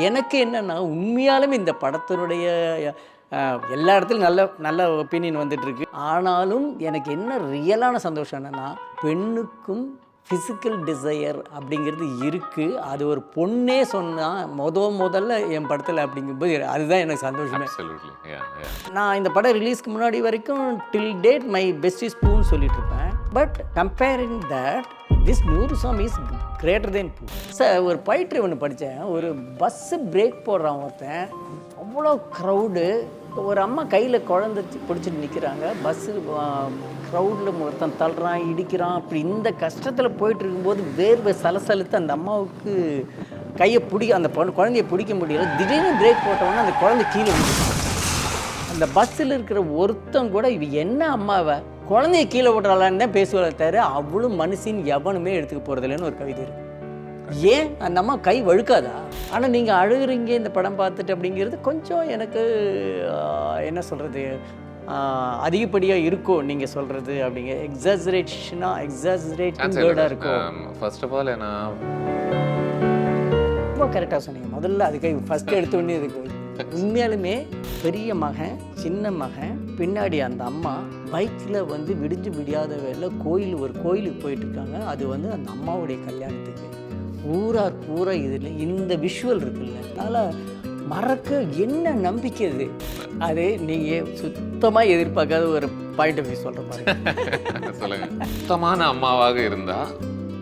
எனக்கு என்னன்னா, உண்மையாலுமே இந்த படத்தினுடைய எல்லா இடத்துலயும் நல்ல நல்ல ஒப்பீனியன் வந்துட்டுருக்கு. ஆனாலும் எனக்கு என்ன ரியலான சந்தோஷம் என்னன்னா, பெண்ணுக்கும் ஃபிசிக்கல் டிசையர் அப்படிங்கிறது இருக்குது. அது ஒரு பொண்ணே சொன்னா முதல்ல என் படத்தில் அப்படிங்கும்போது அதுதான் எனக்கு சந்தோஷமே. Absolutely. Yeah, yeah. நான் இந்த படம் ரிலீஸ்க்கு முன்னாடி வரைக்கும் till date my best is பூன்னு சொல்லிட்டு இருப்பேன். But comparing that this Noorusami is greater than Poo. Sir ஒரு போய்ட்ரி ஒன்று படித்தேன். ஒரு பஸ்ஸு பிரேக் போடுறான் ஒருத்தன், அவ்வளோ க்ரௌடு. ஒரு அம்மா கையில் குழந்தை பிடிச்சிட்டு நிற்கிறாங்க. பஸ்ஸு க்ரௌடில் ஒருத்தன் தள்ளுறான், இடிக்கிறான். அப்படி இந்த கஷ்டத்தில் போயிட்டு இருக்கும்போது வேர்வை சலசலுத்து அந்த அம்மாவுக்கு கையை அந்த குழந்தைய பிடிக்க முடியல. திடீர்னு பிரேக் போட்டவொன்னே அந்த குழந்தை கீழே விழுந்துச்சு. அந்த பஸ்ஸில் இருக்கிற ஒருத்தன் கூட இவ என்ன அம்மாவை குழந்தைய கீழே விடுறாளான்னு தான் பேசுவதை தவிர அவ்வளோ மனுஷின் எவனுமே எடுத்துக்க போகிறதில்லன்னு ஒரு கவிதை இருக்குது. ஏன் அந்த அம்மா கை வழுக்காதா? ஆனால் நீங்கள் அழுகுறீங்க இந்த படம் பார்த்துட்டு அப்படிங்கிறது கொஞ்சம் எனக்கு என்ன சொல்கிறது, அதிகப்படியாக இருக்கும் நீங்கள் சொல்கிறது. அப்படிங்க எக்ஸாஜரேட்டிங் வேர்டாக இருக்கும். ஃபர்ஸ்ட் ஆஃப் ஆல் என்ன ரொம்ப கரெக்டாக சொன்னீங்க. முதல்ல அதுக்கு ஃபஸ்ட்டு எடுத்தோடனே இதுக்கு உண்மையாலுமே பெரிய மகன் சின்ன மகன் பின்னாடி அந்த அம்மா பைக்கில் வந்து விடிஞ்சு விடியாத வேலை ஒரு கோயிலுக்கு போயிட்டுருக்காங்க. அது வந்து அந்த அம்மாவுடைய கல்யாணத்துக்கு பூரா இதில் இந்த விஷுவல் இருக்குல்ல, அதனால் மறக்க என்ன நம்பிக்கை அது நீங்கள் சுத்தமாக எதிர்பார்க்காத ஒரு பாயிண்ட் ஆஃப் வியூ சொல்கிற மாதிரி. சொல்லுங்க. சுத்தமான அம்மாவாக இருந்தா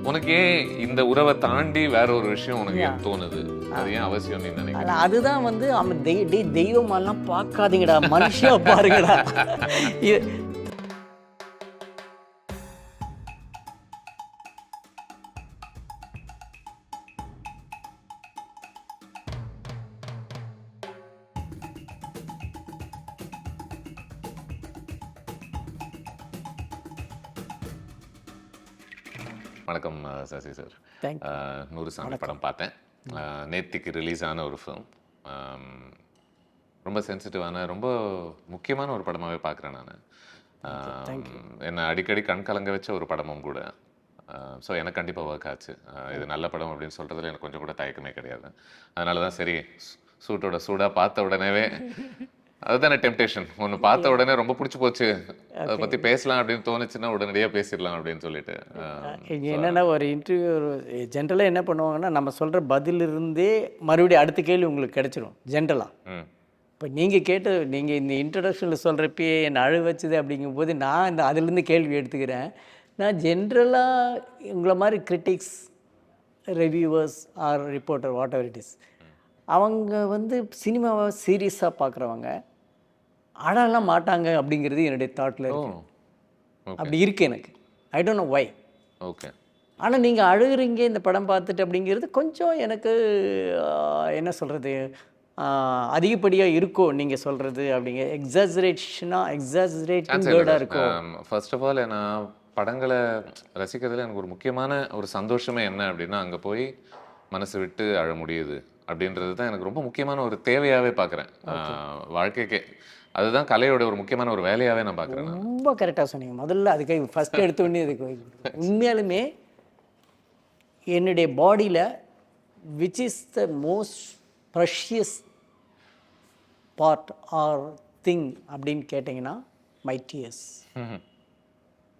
உனக்கு ஏன் இந்த உறவை தாண்டி வேற ஒரு விஷயம் உனக்கு ஏன் தோணுது? அது ஏன் அவசியம் நீ நினைக்கிறேன்? அதுதான் வந்து அவன் தெய்வமெல்லாம் பார்க்காதீங்கடா, மனுஷா பாருங்கடா. வணக்கம் சசி சார். நூறுசாமி படம் பார்த்தேன். நேத்திக்கு ரிலீஸ் ஆன ஒரு ஃபிலிம். ரொம்ப சென்சிட்டிவான ரொம்ப முக்கியமான ஒரு படமாகவே பார்க்குறேன் நான். என்னை அடிக்கடி கண் கலங்க வச்ச ஒரு படமும் கூட. ஸோ எனக்கு கண்டிப்பாக ஒர்க் ஆச்சு. இது நல்ல படம் அப்படின்னு சொல்கிறதுல எனக்கு கொஞ்சம் கூட தயக்கமே கிடையாது. அதனால தான் சரி சூடாக பார்த்த உடனேவே அதுதானே டெம்டேஷன். ஒன்று பார்த்த உடனே ரொம்ப பிடிச்சி போச்சு, அதை பற்றி பேசலாம் அப்படின்னு தோணுச்சுன்னா உடனடியாக பேசிடலாம் அப்படின்னு சொல்லிட்டு. என்னென்னா ஒரு இன்டர்வியூ ஜென்ரலாக என்ன பண்ணுவாங்கன்னா, நம்ம சொல்கிற பதிலிருந்தே மறுபடியும் அடுத்த கேள்வி உங்களுக்கு கிடைச்சிடும் ஜென்ரலாக. இப்போ நீங்கள் இந்த இன்ட்ரடக்ஷனில் சொல்கிறப்பயே என்னை அழு வச்சுது அப்படிங்கும்போது நான் அதுலேருந்து கேள்வி எடுத்துக்கிறேன். நான் ஜென்ரலாக உங்களை மாதிரி critics reviewers or reporter whatever it is, அவங்க வந்து சினிமாவை சீரியஸாக பார்க்குறவங்க அழலாம் மாட்டாங்க அப்படிங்கிறது என்னுடைய தாட்டில் இருக்கு. அப்படி இருக்குது எனக்கு. I don't know why. Okay. ஆனால் நீங்கள் அழுகுறீங்க இந்த படம் பார்த்துட்டு அப்படிங்கிறது கொஞ்சம் எனக்கு என்ன சொல்கிறது, அதிகப்படியாக இருக்கும் நீங்கள் சொல்கிறது. அப்படிங்க எக்ஸாஜரேட்டிங் வேர்டாக இருக்கும். ஃபர்ஸ்ட் ஆஃப் ஆல் நான் படங்களை ரசிக்கிறதுல எனக்கு ஒரு முக்கியமான ஒரு சந்தோஷமே என்ன அப்படின்னா, அங்கே போய் மனசு விட்டு அழ முடியுது அப்படின்றது தான் எனக்கு ரொம்ப முக்கியமான ஒரு தேவையாகவே பார்க்குறேன் வாழ்க்கைக்கே. அதுதான் கலையோட ஒரு முக்கியமான ஒரு வேலையாகவே நான் பார்க்குறேன். ரொம்ப கரெக்டாக சொன்னீங்க. முதல்ல அதுக்கு ஃபஸ்ட்டு எடுத்தோடனே இதுக்கு உண்மையாலுமே என்னுடைய பாடியில் which is the most precious part or thing அப்படின்னு கேட்டிங்கன்னா மை டியர்ஸ்.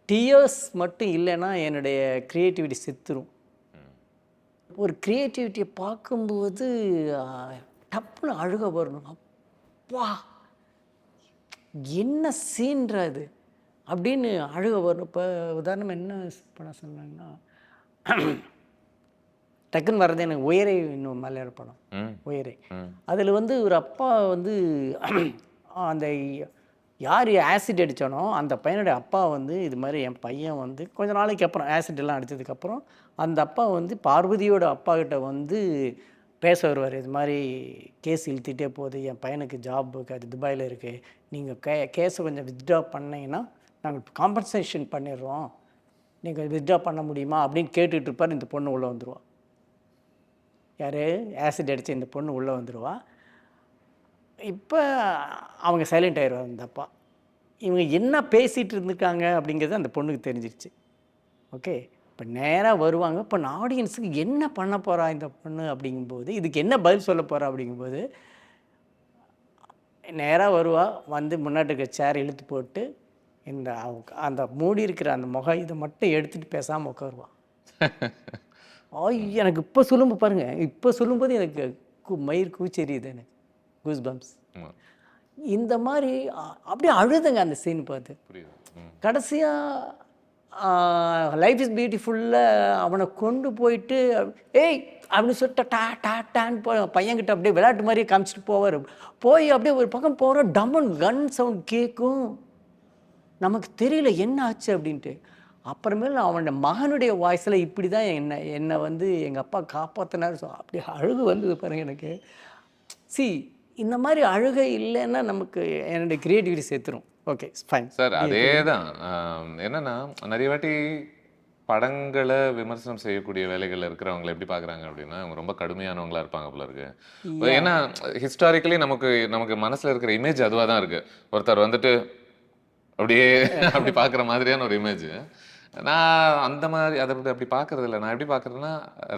டியர்ஸ் மட்டும் இல்லைன்னா என்னுடைய க்ரியேட்டிவிட்டி செத்துரும். ஒரு க்ரியேட்டிவிட்டியை பார்க்கும்போது டப்புன்னு அழுக வரணும். அப்பா என்ன சீன்றது அப்படின்னு அழுக வரணும். இப்போ உதாரணம் என்ன படம் சொன்னாங்கன்னா, டக்குன்னு வர்றது எனக்கு உயரை, இன்னும் மலையாள படம் உயரை. அதில் வந்து ஒரு அப்பா வந்து அந்த யார் ஆசிட் அடித்தானோ அந்த பையனுடைய அப்பா வந்து இது மாதிரி என் பையன் வந்து கொஞ்ச நாளைக்கு அப்புறம் ஆசிட் எல்லாம் அடித்ததுக்கப்புறம் அந்த அப்பா வந்து பார்வதியோட அப்பா கிட்ட வந்து பேச வருவார். இது மாதிரி கேஸ் இழுத்திட்டே போகுது, என் பையனுக்கு ஜாபுக்கு அது துபாயில் இருக்குது, நீங்கள் கேஸை கொஞ்சம் வித்ட்ரா பண்ணிங்கன்னா நாங்கள் காம்பன்சேஷன் பண்ணிடுறோம், நீங்கள் வித்ட்ரா பண்ண முடியுமா அப்படின்னு கேட்டுட்டு இருப்பார். இந்த பொண்ணு உள்ளே வந்துடுவா. யார் ஆசிட் அடித்த இந்த பொண்ணு உள்ளே வந்துடுவா. இப்போ அவங்க சைலண்ட் ஆயிடுவார் அந்த அப்பா. இவங்க என்ன பேசிகிட்டு இருந்துருக்காங்க அப்படிங்கிறது அந்த பொண்ணுக்கு தெரிஞ்சிருச்சு. ஓகே, இப்போ நேராக வருவாங்க. இப்போ நான் ஆடியன்ஸுக்கு என்ன பண்ண போகிறா இந்த பொண்ணு அப்படிங்கும்போது, இதுக்கு என்ன பதில் சொல்ல போகிறா அப்படிங்கும்போது, நேராக வருவா, வந்து முன்னாடி இருக்க சேர் இழுத்து போட்டு இந்த அந்த மூடி இருக்கிற அந்த முகம் இதை மட்டும் எடுத்துகிட்டு பேசாமல் உட்காருவா. எனக்கு இப்போ சொல்லும்போது பாருங்கள், இப்போ சொல்லும்போது எனக்கு மயிர் கூச்செறியுது, எனக்கு கூஸ் பம்ப்ஸ். இந்த மாதிரி அப்படியே அழுதுங்க அந்த சீன் பார்த்து. கடைசியாக லைஃப் இஸ் பியூட்டிஃபுல்ல அவனை கொண்டு போயிட்டு ஏய் அப்படின்னு சொல்லிட்டு டான்னு பையன்கிட்ட அப்படியே விளையாட்டு மாதிரியே காமிச்சிட்டு போவார். போய் அப்படியே ஒரு பக்கம் போகிற டம்மன் கன் சவுண்ட் கேட்கும். நமக்கு தெரியல என்ன ஆச்சு அப்படின்ட்டு. அப்புறமேல அவனோட மகனுடைய வாய்ஸில் இப்படி தான் என்னை வந்து எங்கள் அப்பா காப்பாற்றினார். ஸோ அப்படி அழுகு வந்தது பாருங்கள் எனக்கு. இந்த மாதிரி அழுகை இல்லைன்னா நமக்கு என்னுடைய கிரியேட்டிவிட்டி சேர்த்துரும். Okay fine sir. அதே தான் என்னன்னா, நிறைய வாட்டி படங்களை விமர்சனம் செய்யக்கூடிய வேலைகள் இருக்கிறவங்களை எப்படி பார்க்குறாங்க அப்படின்னா, அவங்க ரொம்ப கடுமையானவங்களா இருப்பாங்க போல இருக்கு. ஏன்னா ஹிஸ்டாரிக்கலி நமக்கு மனசில் இருக்கிற இமேஜ் அதுவாக தான் இருக்கு. ஒருத்தர் வந்துட்டு அப்படியே அப்படி பார்க்குற மாதிரியான ஒரு இமேஜ். நான் அந்த மாதிரி அதை அப்படி பார்க்கறது இல்லை. நான் எப்படி பார்க்குறேன்னா,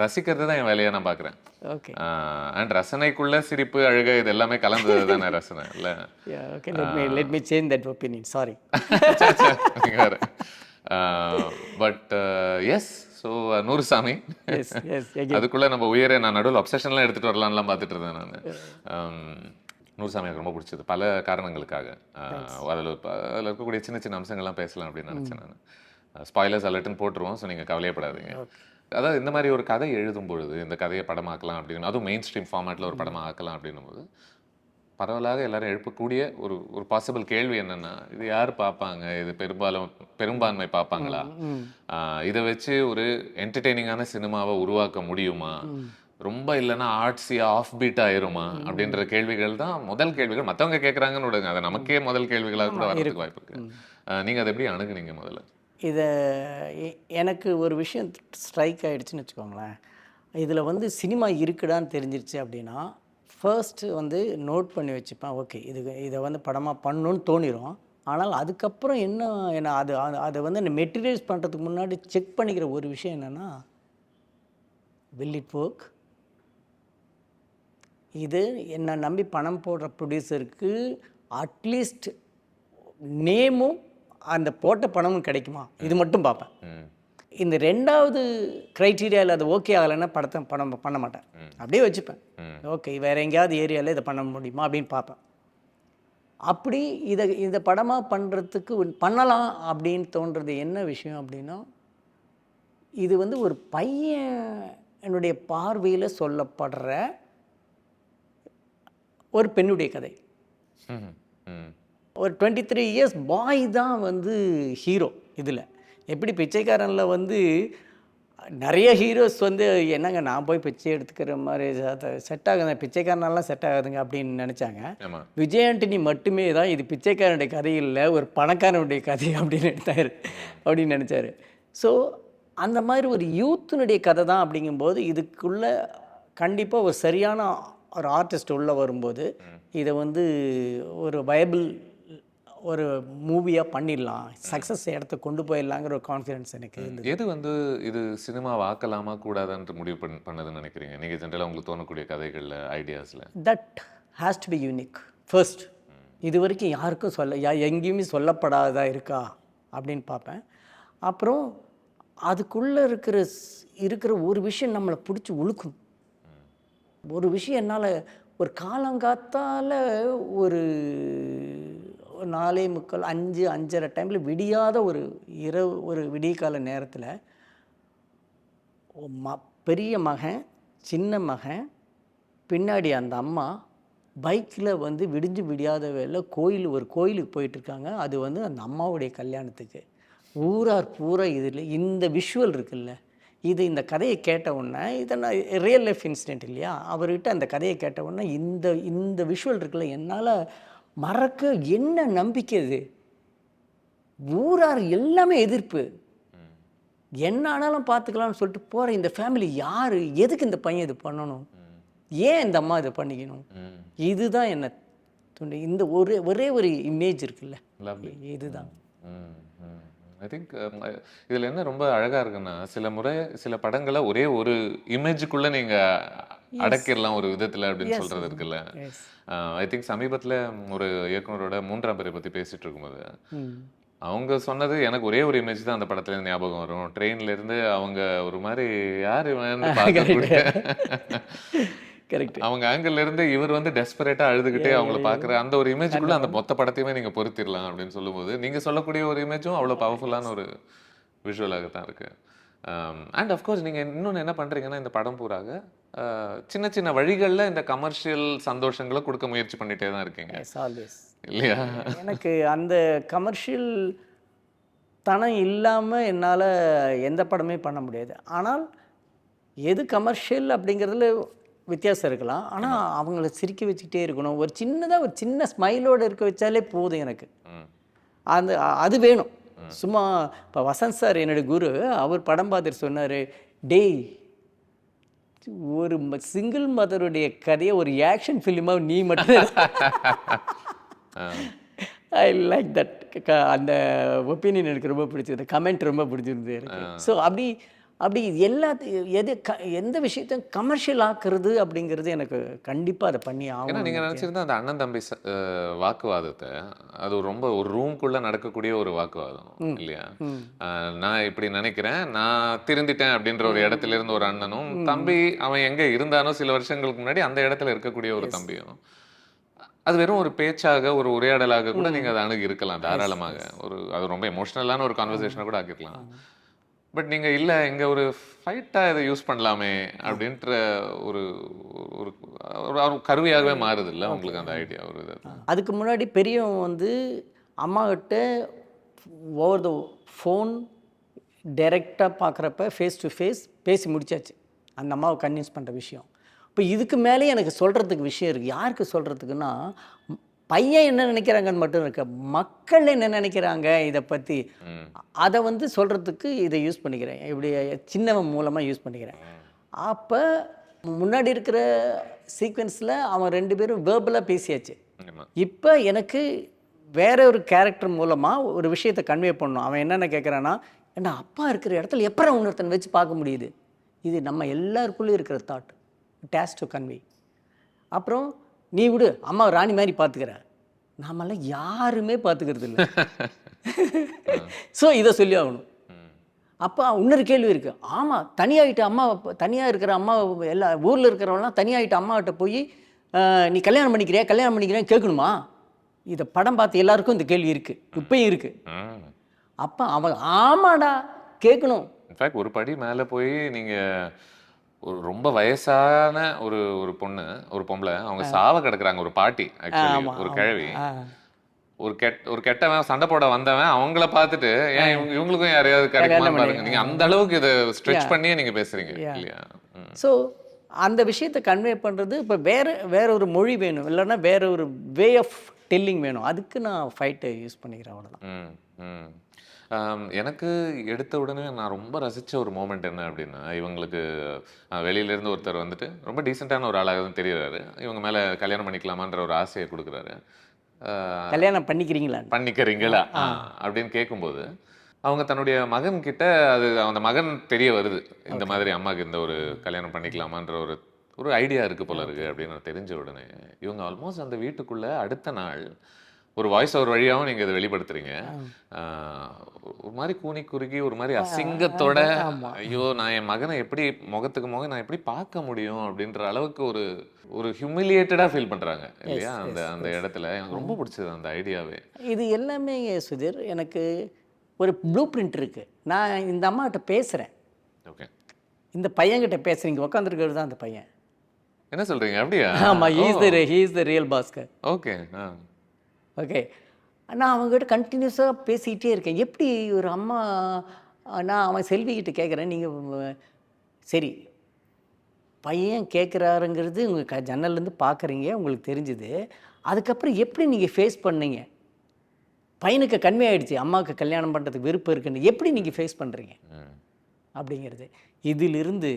ரசிக்கிறது தான் என் வேலையை நான் பார்க்குறேன். ஓகே. அண்ட் ரசனைக்குள்ள சிரிப்பு, அழுகை இது எல்லாமே கலந்தது தானே ரசனை இல்லை? Okay, let me change that opinion. Sorry. But yes. So Noorusami, அதுக்குள்ள நம்ம உயர நான் நடுவில் அப்சஷன்லாம் எடுத்துகிட்டு வரலான்லாம் பார்த்துட்டு இருந்தேன் நான். நூறுசாமி எனக்கு ரொம்ப பிடிச்சது பல காரணங்களுக்காக. அதில் இருக்கக்கூடிய சின்ன சின்ன அம்சங்கள்லாம் பேசலாம் அப்படின்னு நினச்சேன் நான். ஸ்பாய்லர்ஸ் அலர்ட்னு போட்டுருவோம், ஸோ நீங்கள் கவலையப்படாதீங்க. அதாவது இந்த மாதிரி ஒரு கதை எழுதும் பொழுது, இந்த கதையை படமாக்கலாம் அப்படின்னு, அதுவும் மெயின் ஸ்ட்ரீம் ஃபார்மேட்டில் ஒரு படமாக ஆக்கலாம் அப்படின்னும் போது, பரவலாக எல்லாரும் எழுப்பக்கூடிய ஒரு பாசிபிள் கேள்வி என்னென்னா, இது யார் பார்ப்பாங்க? இது பெரும்பான்மை பார்ப்பாங்களா? இதை வச்சு ஒரு என்டர்டெய்னிங்கான சினிமாவை உருவாக்க முடியுமா? ரொம்ப இல்லைன்னா ஆர்ட்ஸியா ஆஃப் பீட் ஆயிருமா அப்படின்ற கேள்விகள் தான் முதல் கேள்விகள். மற்றவங்க கேட்குறாங்கன்னு விடுங்க, அதை நமக்கே முதல் கேள்விகளாக கூட வரதுக்கு வாய்ப்பு இருக்கு. நீங்கள் அதை எப்படி அணுகுனீங்க முதல்ல? இதை எனக்கு ஒரு விஷயம் ஸ்ட்ரைக் ஆகிடுச்சின்னு வச்சுக்கோங்களேன். இதில் வந்து சினிமா இருக்குடான்னு தெரிஞ்சிருச்சு அப்படின்னா ஃபர்ஸ்ட்டு வந்து நோட் பண்ணி வச்சுப்பேன். ஓகே, இதை வந்து படமாக பண்ணணுன்னு தோணிடும். ஆனால் அதுக்கப்புறம் என்ன அதை வந்து அந்த மெட்டீரியல்ஸ் பண்ணுறதுக்கு முன்னாடி செக் பண்ணிக்கிற ஒரு விஷயம் என்னென்னா, வில் இட் ஒர்க்? இது என்னை நம்பி பணம் போடுற ப்ரொடியூசருக்கு அட்லீஸ்ட் நேமும் அந்த போட்ட பணமும் கிடைக்குமா? இது மட்டும் பார்ப்பேன். இந்த ரெண்டாவது க்ரைட்டீரியாவில் அது ஓகே ஆகலைன்னா படம் பண்ண மாட்டேன், அப்படியே வச்சுப்பேன். ஓகே, வேறு எங்கேயாவது ஏரியாவில் இதை பண்ண முடியுமா அப்படின்னு பார்ப்பேன். அப்படி இதை படமாக பண்ணுறதுக்கு பண்ணலாம் அப்படின்னு தோன்றது என்ன விஷயம் அப்படின்னா, இது வந்து ஒரு பையனுடைய பார்வையில் சொல்லப்படுற ஒரு பெண்ணுடைய கதை. ஒரு 23 இயர்ஸ் பாய் தான் வந்து ஹீரோ. இதில் எப்படி பிச்சைக்காரனில் வந்து நிறைய ஹீரோஸ் வந்து என்னங்க நான் போய் பிச்சை எடுத்துக்கிற மாதிரி செட் ஆகுது, பிச்சைக்காரனெல்லாம் செட் ஆகாதுங்க அப்படின்னு நினச்சாங்க. விஜய் ஆண்டனி மட்டுமே தான் இது பிச்சைக்காரனுடைய கதை இல்லை, ஒரு பணக்காரனுடைய கதை அப்படின்னு எடுத்தார் அப்படின்னு நினச்சாரு. ஸோ அந்த மாதிரி ஒரு யூத்தினுடைய கதை தான் அப்படிங்கும்போது இதுக்குள்ளே கண்டிப்பாக ஒரு சரியான ஒரு ஆர்டிஸ்ட் உள்ளே வரும்போது இதை வந்து ஒரு வயபிள் ஒரு மூவியாக பண்ணிடலாம், சக்ஸஸ் இடத்த கொண்டு போயிடலாங்கிற ஒரு கான்ஃபிடன்ஸ் எனக்கு இருந்தது. எது வந்து இது சினிமாவை ஆக்கலாமா கூடாதான்னு முடிவு பண்ணதுன்னு நினைக்கிறீங்க நீங்கள் ஜென்ரலாக உங்களுக்கு தோணக்கூடிய கதைகளில், ஐடியாஸில்? That has to be unique first. இது வரைக்கும் யாருக்கும் எங்கேயுமே சொல்லப்படாததா இருக்கா அப்படின்னு பார்ப்பேன். அப்புறம் அதுக்குள்ளே இருக்கிற ஒரு விஷயம் நம்மளை பிடிச்சி உழுக்கணும். ஒரு விஷயம் என்னால் ஒரு காலங்காத்தால் ஒரு 4:45 5:30 டைமில் விடியாத ஒரு விடிய கால நேரத்தில் பெரிய மகன், சின்ன மகன், பின்னாடி அந்த அம்மா பைக்கில் வந்து விடிஞ்சு விடியாத வேலை ஒரு கோயிலுக்கு போயிட்டுருக்காங்க. அது வந்து அந்த அம்மாவுடைய கல்யாணத்துக்கு. ஊரார் பூரா இதில் இந்த விஷுவல் இருக்குல்ல, இந்த கதையை கேட்ட உடனே, இதை நான் ரியல் லைஃப் இன்சிடென்ட் இல்லையா, அவர்கிட்ட அந்த கதையை கேட்ட உடனே இந்த விஷுவல் இருக்குல்ல, என்னால் மறக்க என்ன நம்பிக்கை இது. ஊரார் எல்லாமே எதிர்ப்பு, என்ன ஆனாலும் பார்த்துக்கலாம்னு சொல்லிட்டு போகிற இந்த ஃபேமிலி யார், எதுக்கு இந்த பையன் இது பண்ணணும், ஏன் இந்த அம்மா இதை பண்ணிக்கணும், இதுதான் என்ன தோண்டி. இந்த ஒரே ஒரு இமேஜ் இருக்குல்ல, இதுதான். ஐ திங்க் இதில் என்ன ரொம்ப அழகாக இருக்குன்னா, சில முறை சில படங்களை ஒரே ஒரு இமேஜுக்குள்ளே நீங்கள் அடக்கிடலாம் ஒரு விதத்தில் அப்படின்னு சொல்கிறது இருக்குல்ல. எஸ். ஐ திங்க் சமீபத்தில் ஒரு இயக்குனரோட 3ஆம் பிறை பற்றி பேசிகிட்டு இருக்கும்போது அவங்க சொன்னது எனக்கு ஒரே ஒரு இமேஜ் தான் அந்த படத்துல ஞாபகம் வரும். ட்ரெயின்ல இருந்து அவங்க ஒரு மாதிரி யார் இவன்னு பார்க்கக்கூடிய கரெக்ட். அவங்க ஆங்கிள் இருந்து இவர் வந்து டெஸ்பரேட்டா அழுதுகிட்டே அவங்கள பாக்குற அந்த ஒரு இமேஜுக்குள்ள அந்த மொத்த படத்தையுமே நீங்க பொருத்திடலாம் அப்படின்னு சொல்லும்போது நீங்க சொல்லக்கூடிய ஒரு இமேஜும் அவ்வளவு பவர்ஃபுல்லான ஒரு விஷுவலாக தான் இருக்கு. அண்ட் அஃப்கோர்ஸ் நீங்க இன்னொன்று என்ன பண்றீங்கன்னா இந்த படம் பூராக சின்ன சின்ன வழிகள்ல இந்த கமர்ஷியல் சந்தோஷங்களை கொடுக்க முயற்சி பண்ணிட்டே தான் இருக்கீங்க ஆல்வேஸ் இல்லையா? எனக்கு அந்த கமர்ஷியல் தனம் இல்லாமல் என்னால் எந்த படமே பண்ண முடியாது. ஆனால் எது கமர்ஷியல் அப்படிங்கிறதுல வித்தியாசம் இருக்கலாம். ஆனால் அவங்கள சிரிக்க வச்சுக்கிட்டே இருக்கணும். ஒரு சின்னதாக ஒரு சின்ன ஸ்மைலோடு இருக்க வச்சாலே போதும் எனக்கு. அந்த அது வேணும். சும்மா இப்போ வசந்த் சார் என்னோட குரு, அவர் படம் பார்த்துட்டு சொன்னார், டேய் ஒரு சிங்கிள் மதருடைய கதையை ஒரு ஆக்ஷன் ஃபிலிமாக நீ மட்டும் ஐ லைக் தட். அந்த ஒப்பீனியன் எனக்கு ரொம்ப பிடிச்சிருந்தது, கமெண்ட் ரொம்ப பிடிச்சிருந்தது எனக்கு. ஸோ அப்படி எந்த விஷயத்தையும் கமர்ஷியல் ஆக்குறது அப்படிங்கிறது எனக்கு கண்டிப்பாக அதை பண்ணி ஆகும். ஏன்னா நீங்கள் நினச்சிருந்தா அந்த அண்ணன் தம்பி வாக்குவாதத்தை அது ரொம்ப ஒரு ரூம்குள்ளே நடக்கக்கூடிய ஒரு வாக்குவாதம் இல்லையா? நான் இப்படி நினைக்கிறேன், நான் திருந்திட்டேன் அப்படின்ற ஒரு இடத்துல இருந்து ஒரு அண்ணனும், தம்பி அவன் எங்கே இருந்தானோ சில வருஷங்களுக்கு முன்னாடி அந்த இடத்துல இருக்கக்கூடிய ஒரு தம்பியும், அது வெறும் ஒரு பேச்சாக ஒரு உரையாடலாக கூட நீங்கள் அதை அணுகி இருக்கலாம் தாராளமாக. அது ரொம்ப எமோஷ்னலான ஒரு கான்வர்சேஷனை கூட ஆக்கிருக்கலாம். பட் நீங்கள் இல்லை இங்கே ஒரு ஃபைட்டாக இதை யூஸ் பண்ணலாமே அப்படின்ற ஒரு கருவியாகவே மாறுது இல்லை உங்களுக்கு அந்த ஐடியா? ஒரு இது அதுக்கு முன்னாடி பெரியவன் வந்து அம்மாக்கிட்ட ஓவர் த ஃபோன் டைரெக்டாக பார்க்குறப்ப ஃபேஸ் டு ஃபேஸ் பேசி முடிச்சாச்சு அந்த அம்மாவை கன்வின்ஸ் பண்ணுற விஷயம். இப்போ இதுக்கு மேலே எனக்கு சொல்கிறதுக்கு விஷயம் இருக்குது. யாருக்கு சொல்கிறதுக்குன்னா, பையன் என்ன நினைக்கிறாங்கன்னு மட்டும் இருக்க, மக்கள் என்ன நினைக்கிறாங்க இதை பற்றி, அதை வந்து சொல்கிறதுக்கு இதை யூஸ் பண்ணிக்கிறேன். இப்படி சின்னவன் மூலமாக யூஸ் பண்ணிக்கிறேன். அப்போ முன்னாடி இருக்கிற சீக்வென்ஸில் அவன் 2 பேரும் வேர்பலாக பேசியாச்சு. இப்போ எனக்கு வேற ஒரு கேரக்டர் மூலமாக ஒரு விஷயத்தை கன்வே பண்ணணும். அவன் என்னென்ன கேட்குறான்னா, ஏன்னா அப்பா இருக்கிற இடத்துல எப்போ இன்னொருத்தன் வச்சு பார்க்க முடியுது? இது நம்ம எல்லாருக்குள்ளேயும் இருக்கிற thought. It has to convey. அப்புறம் நீ விடு, அம்மா ராணி மாதிரி பார்த்துக்கிற, நாமெல்லாம் யாருமே பார்த்துக்கிறது இல்லை. ஸோ இதை சொல்லி ஆகணும். அப்போ இன்னொரு கேள்வி இருக்குது. ஆமாம், தனியாகிட்டு அம்மா, தனியாக இருக்கிற அம்மா, எல்லா ஊரில் இருக்கிறவங்களாம் தனியாகிட்டு அம்மாகிட்ட போய் நீ கல்யாணம் பண்ணிக்கிறேன்னு கேட்கணுமா? இதை படம் பார்த்து எல்லாருக்கும் இந்த கேள்வி இருக்குது, இப்பயும் இருக்குது. அப்போ அவன் ஆமாடா கேட்கணும். இன்ஃபேக்ட் ஒரு படி மேலே போய் நீங்கள் ஒரு ரொம்ப வயசான ஒரு பொம்பளை அவங்க சாவ கிடக்குறாங்க, ஒரு பாட்டி ஆக்சுவலி ஒரு கிழவி, ஒரு கெட்டவன் சண்டை போட வந்தவன் அவங்கள பார்த்துட்டு ஏன் இவங்களுக்கும் யாரையாவது கிடைக்குமான்னு பாருங்க. நீங்க அந்த அளவுக்கு இதை ஸ்ட்ரெச் பண்ணியே நீங்க பேசுறீங்க இல்லையா? ஸோ அந்த விஷயத்தை கன்வே பண்ணுறது இப்போ வேற ஒரு மொழி வேணும், இல்லைன்னா வேற ஒரு வே ஆஃப் டெல்லிங் வேணும். அதுக்கு நான் ஃபைட்டை யூஸ் பண்ணிக்கிறேன், அவ்வளோதான். எனக்கு எடுத்த உடனே நான் ரொம்ப ரசித்த ஒரு மூமெண்ட் என்ன அப்படின்னா, இவங்களுக்கு வெளியிலேருந்து ஒருத்தர் வந்துட்டு ரொம்ப டீசெண்டான ஒரு ஆளாக தான் தெரியுறாரு. இவங்க மேலே கல்யாணம் பண்ணிக்கலாமான்ற ஒரு ஆசையை கொடுக்குறாரு. கல்யாணம் பண்ணிக்கிறீங்களா அப்படின்னு கேட்கும்போது அவங்க தன்னுடைய மகன் கிட்ட அந்த மகன் தெரிய வருது, இந்த மாதிரி அம்மாவுக்கு இந்த ஒரு கல்யாணம் பண்ணிக்கலாமான்ற ஒரு ஐடியா இருக்குது போல இருக்குது அப்படின்னு தெரிஞ்ச உடனே இவங்க ஆல்மோஸ்ட் அந்த வீட்டுக்குள்ளே அடுத்த நாள் ஒரு வாய்ஸ் ஓவர் வழியாகவும் நீங்கள் இதை வெளிப்படுத்துறீங்க. ஒரு மாதிரி கூனி குறுகி ஒரு மாதிரி அசிங்கத்தோட, ஐயோ நான் என் மகனை எப்படி முகத்துக்கு முகம் நான் எப்படி பார்க்க முடியும் அப்படின்ற அளவுக்கு ஒரு ஹியூமிலியேட்டடாக ஃபீல் பண்ணுறாங்க இல்லையா? அந்த இடத்துல எனக்கு ரொம்ப பிடிச்சது அந்த ஐடியாவே. இது எல்லாமே சுதீர், எனக்கு ஒரு ப்ளூ பிரிண்ட் இருக்குது. நான் இந்த அம்மாகிட்ட பேசுகிறேன், ஓகே, இந்த பையன்கிட்ட பேசுகிறேன், இங்கே உட்காந்துருக்கிறது தான் அந்த பையன். என்ன சொல்கிறீங்க? அப்படியா? ஆமாம், he is the real Bhaskar. Okay okay. நான் அவங்ககிட்ட கண்டினியூஸாக பேசிக்கிட்டே இருக்கேன். எப்படி ஒரு அம்மா, நான் அவன் செல்விக்கிட்ட கேட்குறேன், நீங்கள் சரி பையன் கேட்குறாருங்கிறது உங்கள் ஜன்னல்லேருந்து பார்க்குறீங்க, உங்களுக்கு தெரிஞ்சுது, அதுக்கப்புறம் எப்படி நீங்கள் ஃபேஸ் பண்ணீங்க? பையனுக்கு கன்வே ஆகிடுச்சு அம்மாவுக்கு கல்யாணம் பண்ணுறதுக்கு விருப்பம் இருக்குன்னு, எப்படி நீங்கள் ஃபேஸ் பண்ணுறீங்க அப்படிங்கிறது. இதிலிருந்து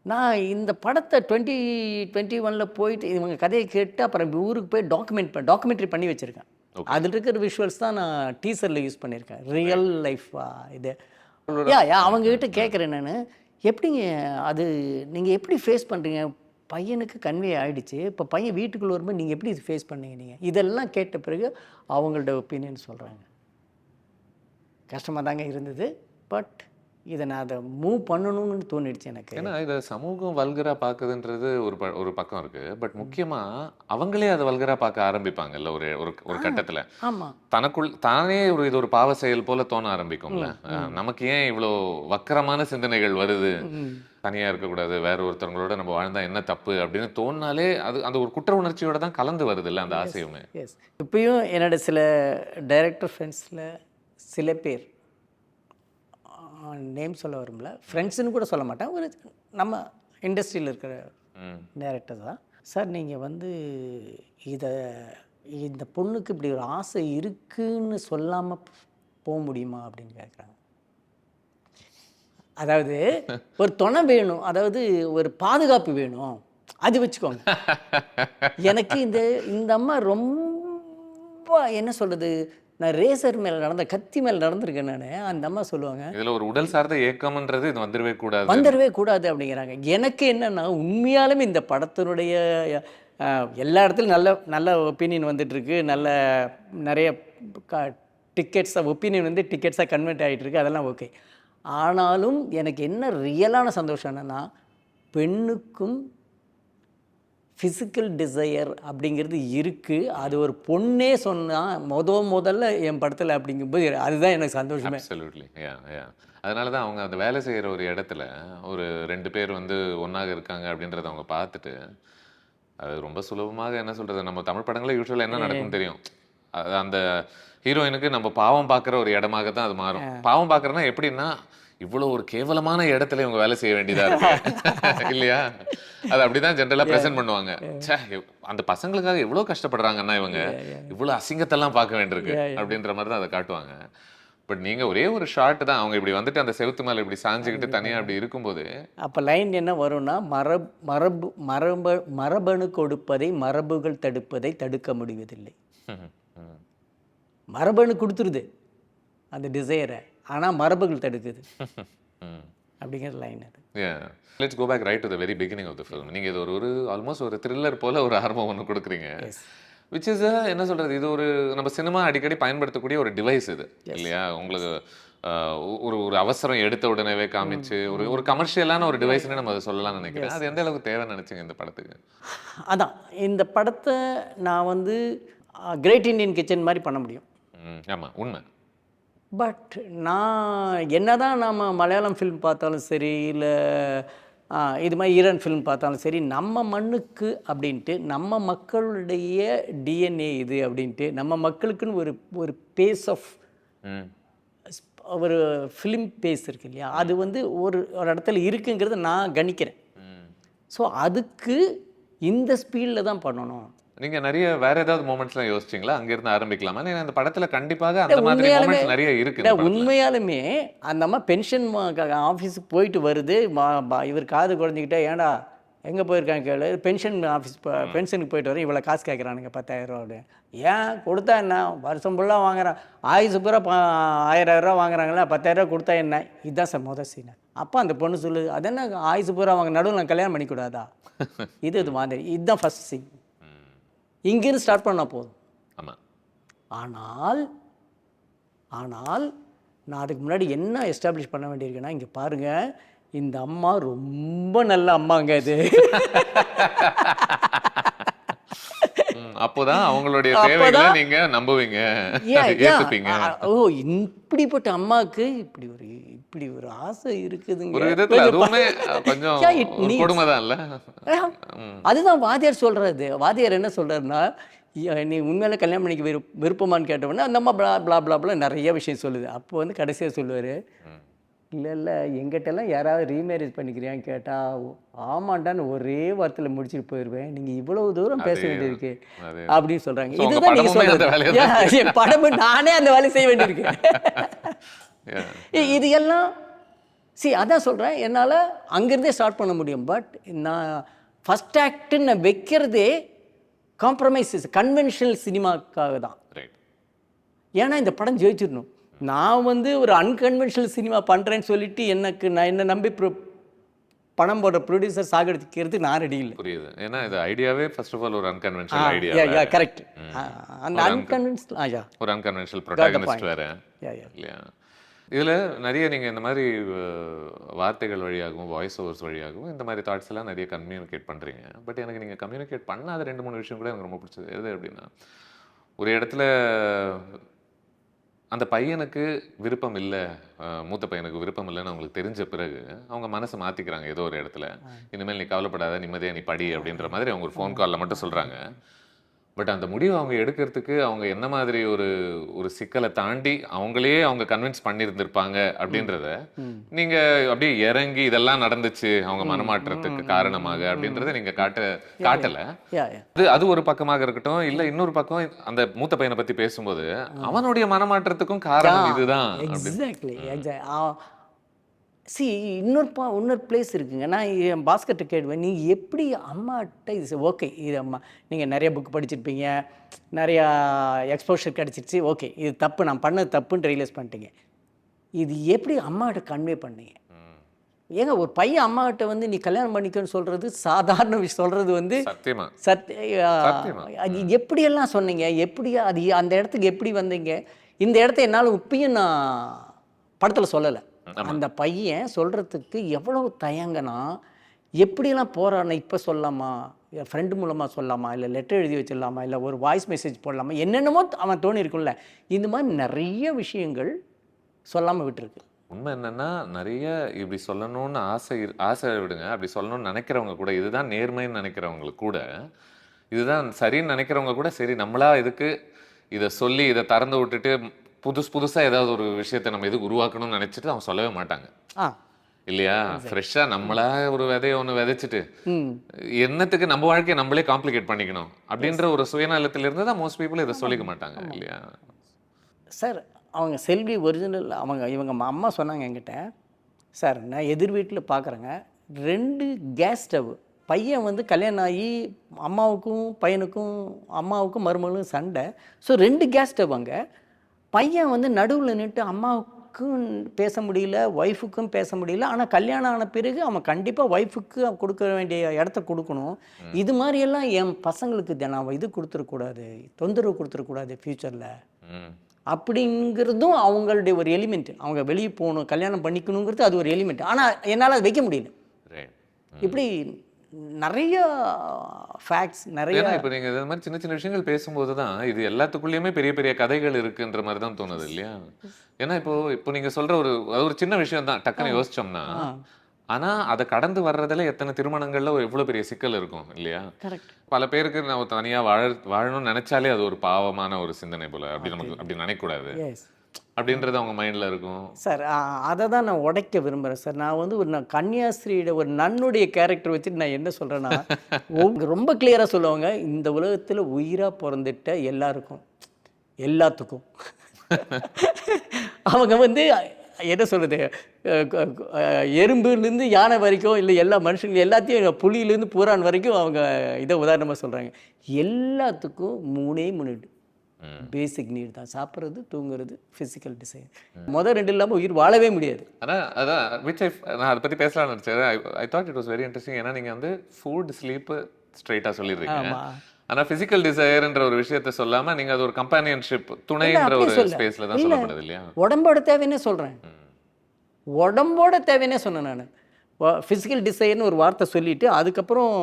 நான் இந்த படத்தை 2021 போயிட்டு இவங்க கதையை கேட்டு அப்புறம் ஊருக்கு போய் டாக்குமெண்ட்ரி பண்ணி வச்சுருக்கேன். அதில் இருக்கிற விஷுவல்ஸ் தான் நான் டீசரில் யூஸ் பண்ணியிருக்கேன். ரியல் லைஃபா இது. யா அவங்ககிட்ட கேட்குறேன் நான், எப்படிங்க அது நீங்கள் எப்படி ஃபேஸ் பண்ணுறீங்க? பையனுக்கு கன்வே ஆகிடுச்சு, இப்போ பையன் வீட்டுக்குள்ளே வரும்போது நீங்கள் எப்படி இது ஃபேஸ் பண்ணீங்க? நீங்கள் இதெல்லாம் கேட்ட பிறகு அவங்களோட ஒப்பீனியன் சொல்கிறாங்க. கஷ்டமாக தாங்க இருந்தது, பட் இதை நான் அதை மூவ் பண்ணணும்னு தோணிடுச்சு எனக்கு. ஏன்னா இதை சமூகம் வல்கரா பார்க்குதுன்றது ஒரு பக்கம் இருக்கு. பட் முக்கியமா அவங்களே அதை வல்கரா பார்க்க ஆரம்பிப்பாங்கல்ல ஒரு ஒரு ஒரு கட்டத்துல. ஆமாம், தானே இது ஒரு பாவ செயல் போல தோண ஆரம்பிக்கும்ல. நமக்கு ஏன் இவ்வளோ வக்கரமான சிந்தனைகள் வருது, தனியா இருக்கக்கூடாது, வேற ஒருத்தவங்களோட நம்ம வாழ்ந்தா என்ன தப்பு அப்படின்னு தோணினாலே அது அந்த ஒரு குற்ற உணர்ச்சியோட தான் கலந்து வருது இல்லை அந்த ஆசையுமே. எஸ். இப்பயும் என்னோட சில டைரக்டர் ஃப்ரெண்ட்ஸில் சில பேர், நேம் சொல்ல வரும்ல, ஃப்ரெண்ட்ஸுன்னு கூட சொல்ல மாட்டேன், ஒரு நம்ம இண்டஸ்ட்ரியில் இருக்கிற டைரக்டர் தான், சார் நீங்கள் வந்து இந்த பொண்ணுக்கு இப்படி ஒரு ஆசை இருக்குன்னு சொல்லாமல் போக முடியுமா அப்படின்னு கேட்குறாங்க. அதாவது ஒரு துணை வேணும், அதாவது ஒரு பாதுகாப்பு வேணும், அது வச்சுக்கோங்க. எனக்கு இந்த அம்மா ரொம்ப என்ன சொல்கிறது, நான் ரேசர் மேலே கத்தி மேலே நடந்திருக்கேன் நான். அந்த அம்மா சொல்லுவாங்க, இதில் ஒரு உடல் சார்ந்த ஏக்கம்ன்றது இது வந்துடவே கூடாது அப்படிங்கிறாங்க. எனக்கு என்னென்னா உண்மையாலுமே இந்த படத்தினுடைய எல்லா இடத்துலையும் நல்ல நல்ல ஒப்பீனியன் வந்துட்டுருக்கு, நிறைய ஒப்பீனியன் வந்து டிக்கெட்ஸாக கன்வெர்ட் ஆகிட்டுருக்கு, அதெல்லாம் ஓகே. ஆனாலும் எனக்கு என்ன ரியலான சந்தோஷம் என்னென்னா, பெண்ணுக்கும் ஃபிசிக்கல் டிசையர் அப்படிங்கிறது இருக்குது, அது ஒரு பொண்ணே சொன்னால் முதல்ல என் படத்தில் அப்படிங்கும்போது அதுதான் எனக்கு சந்தோஷமே. அப்சல்யூட்லி. அதனால தான் அவங்க அந்த வேலை செய்கிற ஒரு இடத்துல ஒரு 2 பேர் வந்து ஒன்றாக இருக்காங்க அப்படின்றத அவங்க பார்த்துட்டு, அது ரொம்ப சுலபமாக என்ன சொல்கிறது, நம்ம தமிழ் படங்களில் யூஸ்வலாக என்ன நடக்கும்னு தெரியும். அது அந்த ஹீரோயினுக்கு நம்ம பாவம் பார்க்குற ஒரு இடமாக தான் அது மாறும். பாவம் பார்க்குறதுனா எப்படின்னா, இவ்வளோ ஒரு கேவலமான இடத்துல இவங்க வேலை செய்ய வேண்டியதாக இருக்கு இல்லையா? அது அப்படிதான் ஜென்ரலாக ப்ரெசென்ட் பண்ணுவாங்க. அந்த பசங்களுக்காக எவ்வளோ கஷ்டப்படுறாங்கன்னா இவங்க இவ்வளோ அசிங்கத்தெல்லாம் பார்க்க வேண்டியிருக்கு அப்படின்ற மாதிரி தான் அதை காட்டுவாங்க. பட் நீங்கள் ஒரே ஒரு ஷார்ட் தான், அவங்க இப்படி வந்துட்டு அந்த செவுத்து மேலே இப்படி சாஞ்சிக்கிட்டு தனியாக அப்படி இருக்கும்போது அப்போ லைன் என்ன வரும்னா, மரபணு கொடுப்பதை மரபுகள் தடுப்பதை தடுக்க முடிவதில்லை. மரபணு கொடுத்துருது அந்த டிசைரை, ஆனால் மரபுகள் தடுக்குது அப்படிங்கிற லைன் அது. Let's go back right to the very beginning of the film. நீங்கள் இது ஒரு ஆல்மோஸ்ட் ஒரு த்ரில்லர் போல ஒரு ஆர்வம் ஒன்று கொடுக்குறீங்க. விச் இஸ் என்ன சொல்கிறது, இது ஒரு நம்ம சினிமா அடிக்கடி பயன்படுத்தக்கூடிய ஒரு டிவைஸ் இது இல்லையா? உங்களுக்கு ஒரு அவசரம் எடுத்த உடனே காமிச்சு ஒரு கமர்ஷியலான ஒரு டிவைஸ்னு நம்ம அதை சொல்லலாம்னு நினைக்கிறேன். அது எந்த அளவுக்கு தேவைன்னு நினச்சிங்க இந்த படத்துக்கு? அதான் இந்த படத்தை நான் வந்து கிரேட் இண்டியன் கிச்சன் மாதிரி பண்ண முடியும். ஆமாம், உண்மை. பட் நான் என்னதான் நாம் மலையாளம் ஃபிலிம் பார்த்தாலும் சரி, இல்லை இது மாதிரி ஈரான் ஃபிலிம் பார்த்தாலும் சரி, நம்ம மண்ணுக்கு அப்படின்ட்டு, நம்ம மக்களுடைய டிஎன்ஏ இது அப்படின்ட்டு, நம்ம மக்களுக்குன்னு ஒரு பேஸ் ஆஃப் ஒரு ஃபிலிம் பேஸ் இருக்கு இல்லையா, அது வந்து ஒரு இடத்துல இருக்குங்கிறத நான் கணிக்கிறேன். ஸோ அதுக்கு இந்த ஸ்பீடில் தான் பண்ணணும். நீங்கள் நிறைய வேற ஏதாவது மூமெண்ட்ஸ்லாம் யோசிச்சிங்களா? அங்கேருந்து ஆரம்பிக்கலாமா? ஏன்னா அந்த படத்தில் கண்டிப்பாக அந்த மாதிரி மூமெண்ட்ஸ் நிறைய இருக்குது. உண்மையாலுமே அந்த அம்மா பென்ஷன் ஆஃபீஸுக்கு போயிட்டு வருது, இவர் காது குறைஞ்சிக்கிட்டே, ஏன்டா எங்கே போயிருக்காங்க கேளு, பென்ஷன் ஆஃபீஸ் பென்ஷனுக்கு போயிட்டு வரேன், இவ்வளோ காசு கேட்குறானுங்க 10,000 ரூபா. ஏன் கொடுத்தா என்ன, வருஷம் ஃபுல்லாக வாங்குறான், ஆயுசு பூரா 1000 ரூபா வாங்குறாங்களா, 10,000 ரூபா கொடுத்தா என்ன? இதுதான் சார் முதல் சீனை. அப்போ அந்த பொண்ணு சொல்லுது, அது என்ன ஆயுசு பூரா வாங்க, நடுவில் நான் கல்யாணம் பண்ணிக்கூடாதா? இது மாதிரி இதுதான் ஃபஸ்ட் சீன். இங்கிருந்து ஸ்டார்ட் பண்ணால் போதும். ஆனால் நான் அதுக்கு முன்னாடி என்ன எஸ்டாப்ளிஷ் பண்ண வேண்டியிருக்கேன்னா, இங்கே பாருங்கள், இந்த அம்மா ரொம்ப நல்ல அம்மாங்க இது. அப்போதான் அவங்களுடைய தேவைகளை நீங்க நம்புவீங்க, ஏத்துப்பீங்க. ஓ, இப்படிப்பட்ட அம்மாவுக்கு இப்படி ஒரு ஆசை இருக்குதுங்க. ஒரு விதத்துல அதுவுமே கொஞ்சம் கொடுமைதான் இல்ல? அதுதான் வாத்தியார் சொல்றது. வாத்தியார் என்ன சொல்றாருன்னா, நீ உண்மையில கல்யாணம் பண்ணிக்க விருப்பமானு கேட்டவுடனே அந்த அம்மா பிளா பிளா பிளா நிறைய விஷயம் சொல்லுது. அப்போ வந்து கடைசியாக சொல்லுவார், இல்லை எங்கிட்டலாம் யாராவது ரீமேரேஜ் பண்ணிக்கிறியான்னு கேட்டால் ஆமாண்டான்னு ஒரே வாரத்தில் முடிச்சுட்டு போயிடுவேன், நீங்கள் இவ்வளவு தூரம் பேச வேண்டியிருக்கு அப்படின்னு சொல்கிறாங்க. இதுதான் நீங்கள் சொல்கிறது. படமும் நானே அந்த வேலையை செய்ய வேண்டியிருக்கு. இது எல்லாம் அதான் சொல்கிறேன், என்னால் அங்கேருந்தே ஸ்டார்ட் பண்ண முடியும். பட் நான் ஃபஸ்ட் ஆக்டுன்னு நான் வைக்கிறதே காம்ப்ரமைஸ் கன்வென்ஷனல் சினிமாக்காக தான். ஏன்னா இந்த படம் ஜெயிச்சிடணும். நான் வந்து ஒரு அன்கன்வென்ஷனல் சினிமா பண்ணுறேன்னு சொல்லிட்டு நான் என்ன நம்பி பணம் போடுற ப்ரொடியூசர் சாகடிக்கிறதுக்கு நான் ரெடி இல்லை. புரியுது. ஏன்னா இது ஐடியாவே ஃபர்ஸ்ட் ஆஃப் ஆல் ஒரு அன்கன்வென்ஷனல் ஐடியா. கரெக்ட். அந்த அன்கன்வென்ஷனல் ஒரு அன்கன்வென்ஷனல் ப்ரோட்டாகனிஸ்ட் வேற இல்லையா? இதில் நிறைய நீங்கள் இந்த மாதிரி வார்த்தைகள் வழியாகவும் வாய்ஸ் ஓவர்ஸ் வழியாகவும் இந்த மாதிரி தாட்ஸ் எல்லாம் நிறைய கம்யூனிகேட் பண்ணுறீங்க. பட் எனக்கு நீங்கள் கம்யூனிகேட் பண்ணாத 2-3 விஷயம் கூட எனக்கு ரொம்ப பிடிச்சது. எது அப்படின்னா, ஒரு இடத்துல அந்த பையனுக்கு விருப்பம் இல்லை, மூத்த பையனுக்கு விருப்பம் இல்லைன்னு அவங்களுக்கு தெரிஞ்ச பிறகு அவங்க மனசை மாற்றிக்கிறாங்க. ஏதோ ஒரு இடத்துல, இனிமேல் நீ கவலைப்படாத, நிம்மதியாக நீ படி அப்படின்ற மாதிரி அவங்க ஒரு ஃபோன் காலில் மட்டும் சொல்கிறாங்க. பட் அந்த முடிவு அவங்க எடுக்கிறதுக்கு அவங்க என்ன மாதிரி ஒரு சிக்கலை தாண்டி அவங்களே அவங்க கன்வின்ஸ் பண்ணியிருந்திருப்பாங்க அப்படின்றத நீங்க அப்படியே இறங்கி இதெல்லாம் நடந்துச்சு அவங்க மனமாற்றத்துக்கு காரணமாக அப்படின்றத நீங்க காட்டல. அது ஒரு பக்கமாக இருக்கட்டும். இல்ல இன்னொரு பக்கம் அந்த மூத்த பையனை பத்தி பேசும்போது அவனுடைய மனமாற்றத்துக்கும் காரணம் இதுதான். இன்னொரு பிளேஸ் இருக்குங்க. நான் என் பாஸ்கெட்டை கேடுவேன், நீங்கள் எப்படி அம்மாட்ட இது ஓகே, இது அம்மா நீங்கள் நிறைய புக் படிச்சிருப்பீங்க, நிறையா எக்ஸ்போஷர் கிடச்சிருச்சு, ஓகே இது தப்பு, நான் பண்ணது தப்புன்னு ரியலைஸ் பண்ணிட்டீங்க, இது எப்படி அம்மாகிட்ட கன்வே பண்ணீங்க? ஏங்க ஒரு பையன் அம்மாகிட்ட வந்து நீ கல்யாணம் பண்ணிக்கன்னு சொல்கிறது சாதாரண விஷயம். சொல்கிறது வந்து அது எப்படியெல்லாம் சொன்னீங்க, எப்படி அது அந்த இடத்துக்கு எப்படி வந்தீங்க? இந்த இடத்த என்னால் உப்பையும் நான் படத்தில் சொல்லலை. அந்த பையன் சொல்கிறதுக்கு எவ்வளவு தயங்கனா, எப்படியெல்லாம் போகிறான்னு இப்போ சொல்லாமா, ஃப்ரெண்டு மூலமாக சொல்லாமா, இல்லை லெட்டர் எழுதி வச்சிடலாமா, இல்லை ஒரு வாய்ஸ் மெசேஜ் போடலாமா, என்னென்னமோ அவன் தோணி இருக்கும்ல. இந்த மாதிரி நிறைய விஷயங்கள் சொல்லாமல் விட்டுருக்கு. உண்மை என்னன்னா, நிறைய இப்படி சொல்லணும்னு ஆசை விடுங்க, அப்படி சொல்லணும்னு நினைக்கிறவங்க கூட, இதுதான் நேர்மைன்னு நினைக்கிறவங்களுக்கு கூட, இதுதான் சரின்னு நினைக்கிறவங்க கூட, சரி நம்மளா இதுக்கு இதை சொல்லி இதை திறந்து விட்டுட்டு புதுசாக ஏதாவது ஒரு விஷயத்தை நம்ம எதுக்கு உருவாக்கணும்னு நினைச்சிட்டு அவங்க சொல்லவே மாட்டாங்க இல்லையா? ஃப்ரெஷ்ஷாக நம்மளா ஒரு விதையை ஒன்று விதைச்சிட்டு என்னத்துக்கு நம்ம வாழ்க்கையை நம்மளே காம்ப்ளிகேட் பண்ணிக்கணும் அப்படின்ற ஒரு சுயநலத்தில் இருந்து தான் மோஸ்ட் பீப்புள் இதை சொல்லிக்க மாட்டாங்க இல்லையா? சார் அவங்க செல்வி ஒரிஜினல் இவங்க அம்மா சொன்னாங்க என்கிட்ட, சார் நான் எதிர் வீட்டில் பார்க்குறேங்க 2 கேஸ் ஸ்டவ், பையன் வந்து கல்யாணம் ஆகி அம்மாவுக்கும் பையனுக்கும் அம்மாவுக்கும் மருமகளும் சண்டை, ஸோ 2 கேஸ் ஸ்டவ் அங்கே, பையன் வந்து நடுவில் நின்று அம்மாவுக்கும் பேச முடியல, ஒய்ஃபுக்கும் பேச முடியல. ஆனால் கல்யாணம் ஆன பிறகு அவன் கண்டிப்பாக ஒய்ஃபுக்கு கொடுக்க வேண்டிய இடத்த கொடுக்கணும். இது மாதிரியெல்லாம் என் பசங்களுக்கு நான் இது கொடுத்துடக்கூடாது, தொந்தரவு கொடுத்துடக்கூடாது ஃப்யூச்சரில் அப்படிங்கிறதும் அவங்களுடைய ஒரு எலிமெண்ட். அவங்க வெளியே போகணும், கல்யாணம் பண்ணிக்கணுங்கிறது அது ஒரு எலிமெண்ட். ஆனால் என்னால் அதை வைக்க முடியல. இப்படி நிறைய ஃபேக்ட்ஸ் நிறைய. இப்போ நீங்கள் இது மாதிரி சின்ன சின்ன விஷயங்கள் பேசும்போது தான் இது எல்லாத்துக்குள்ளேயுமே பெரிய பெரிய கதைகள் இருக்குன்ற மாதிரி தான் தோணுது இல்லையா? ஏன்னா இப்போ நீங்கள் சொல்கிற ஒரு சின்ன விஷயம் தான் டக்குன்னு யோசிச்சோம்னா, ஆனால் அதை கடந்து வர்றதுல எத்தனை திருமணங்கள்ல எவ்வளோ பெரிய சிக்கல் இருக்கும் இல்லையா? பல பேருக்கு நம்ம தனியாக வாழணும்னு நினைச்சாலே அது ஒரு பாவமான ஒரு சிந்தனை போல, அப்படி நமக்கு அப்படி நினைக்கக்கூடாது அப்படின்றது அவங்க மைண்டில் இருக்கும். சார் அதை தான் நான் உடைக்க விரும்புகிறேன் சார். நான் வந்து ஒரு கன்னியாஸ்ரீயோட ஒரு நன்னுடைய கேரக்டர் வச்சுட்டு நான் என்ன சொல்கிறேன்னா, ரொம்ப கிளியராக சொல்லுவாங்க, இந்த உலகத்தில் உயிராக பிறந்துட்ட எல்லாத்துக்கும் அவங்க வந்து என்ன சொல்கிறது, எறும்புலேருந்து யானை வரைக்கும், இல்லை எல்லா மனுஷங்களும் எல்லாத்தையும், புலியிலேருந்து பூரான் வரைக்கும் அவங்க இதை உதாரணமாக சொல்கிறாங்க. எல்லாத்துக்கும் 3 பேசிக் நீட் தான், சாப்பிட்றது, தூங்குறது, ஃபிசிக்கல் டிசைன். முதல் 2 இல்லாமல் உயிர் வாழவே முடியாது. ஆனால் அதான் நான் அதை பற்றி பேசலாம்னு நினச்சேன். I thought it was very interesting. ஏன்னா நீங்கள் வந்து ஃபுட், ஸ்லீப்பு ஸ்ட்ரைட்டாக சொல்லிடுறீங்க. ஆனால் ஃபிசிக்கல் டிசைர்ன்ற ஒரு விஷயத்த சொல்லாமல் நீங்கள் அது ஒரு கம்பானியன்ஷிப், துணைன்ற ஒரு ஸ்பேஸில் தான் சொல்லப்படுது இல்லையா? உடம்போட தேவைன்னே சொல்கிறேன், உடம்போட தேவைன்னே சொன்னேன் நான். ஃபிசிக்கல் டிசைர்னு ஒரு வார்த்தை சொல்லிவிட்டு அதுக்கப்புறம்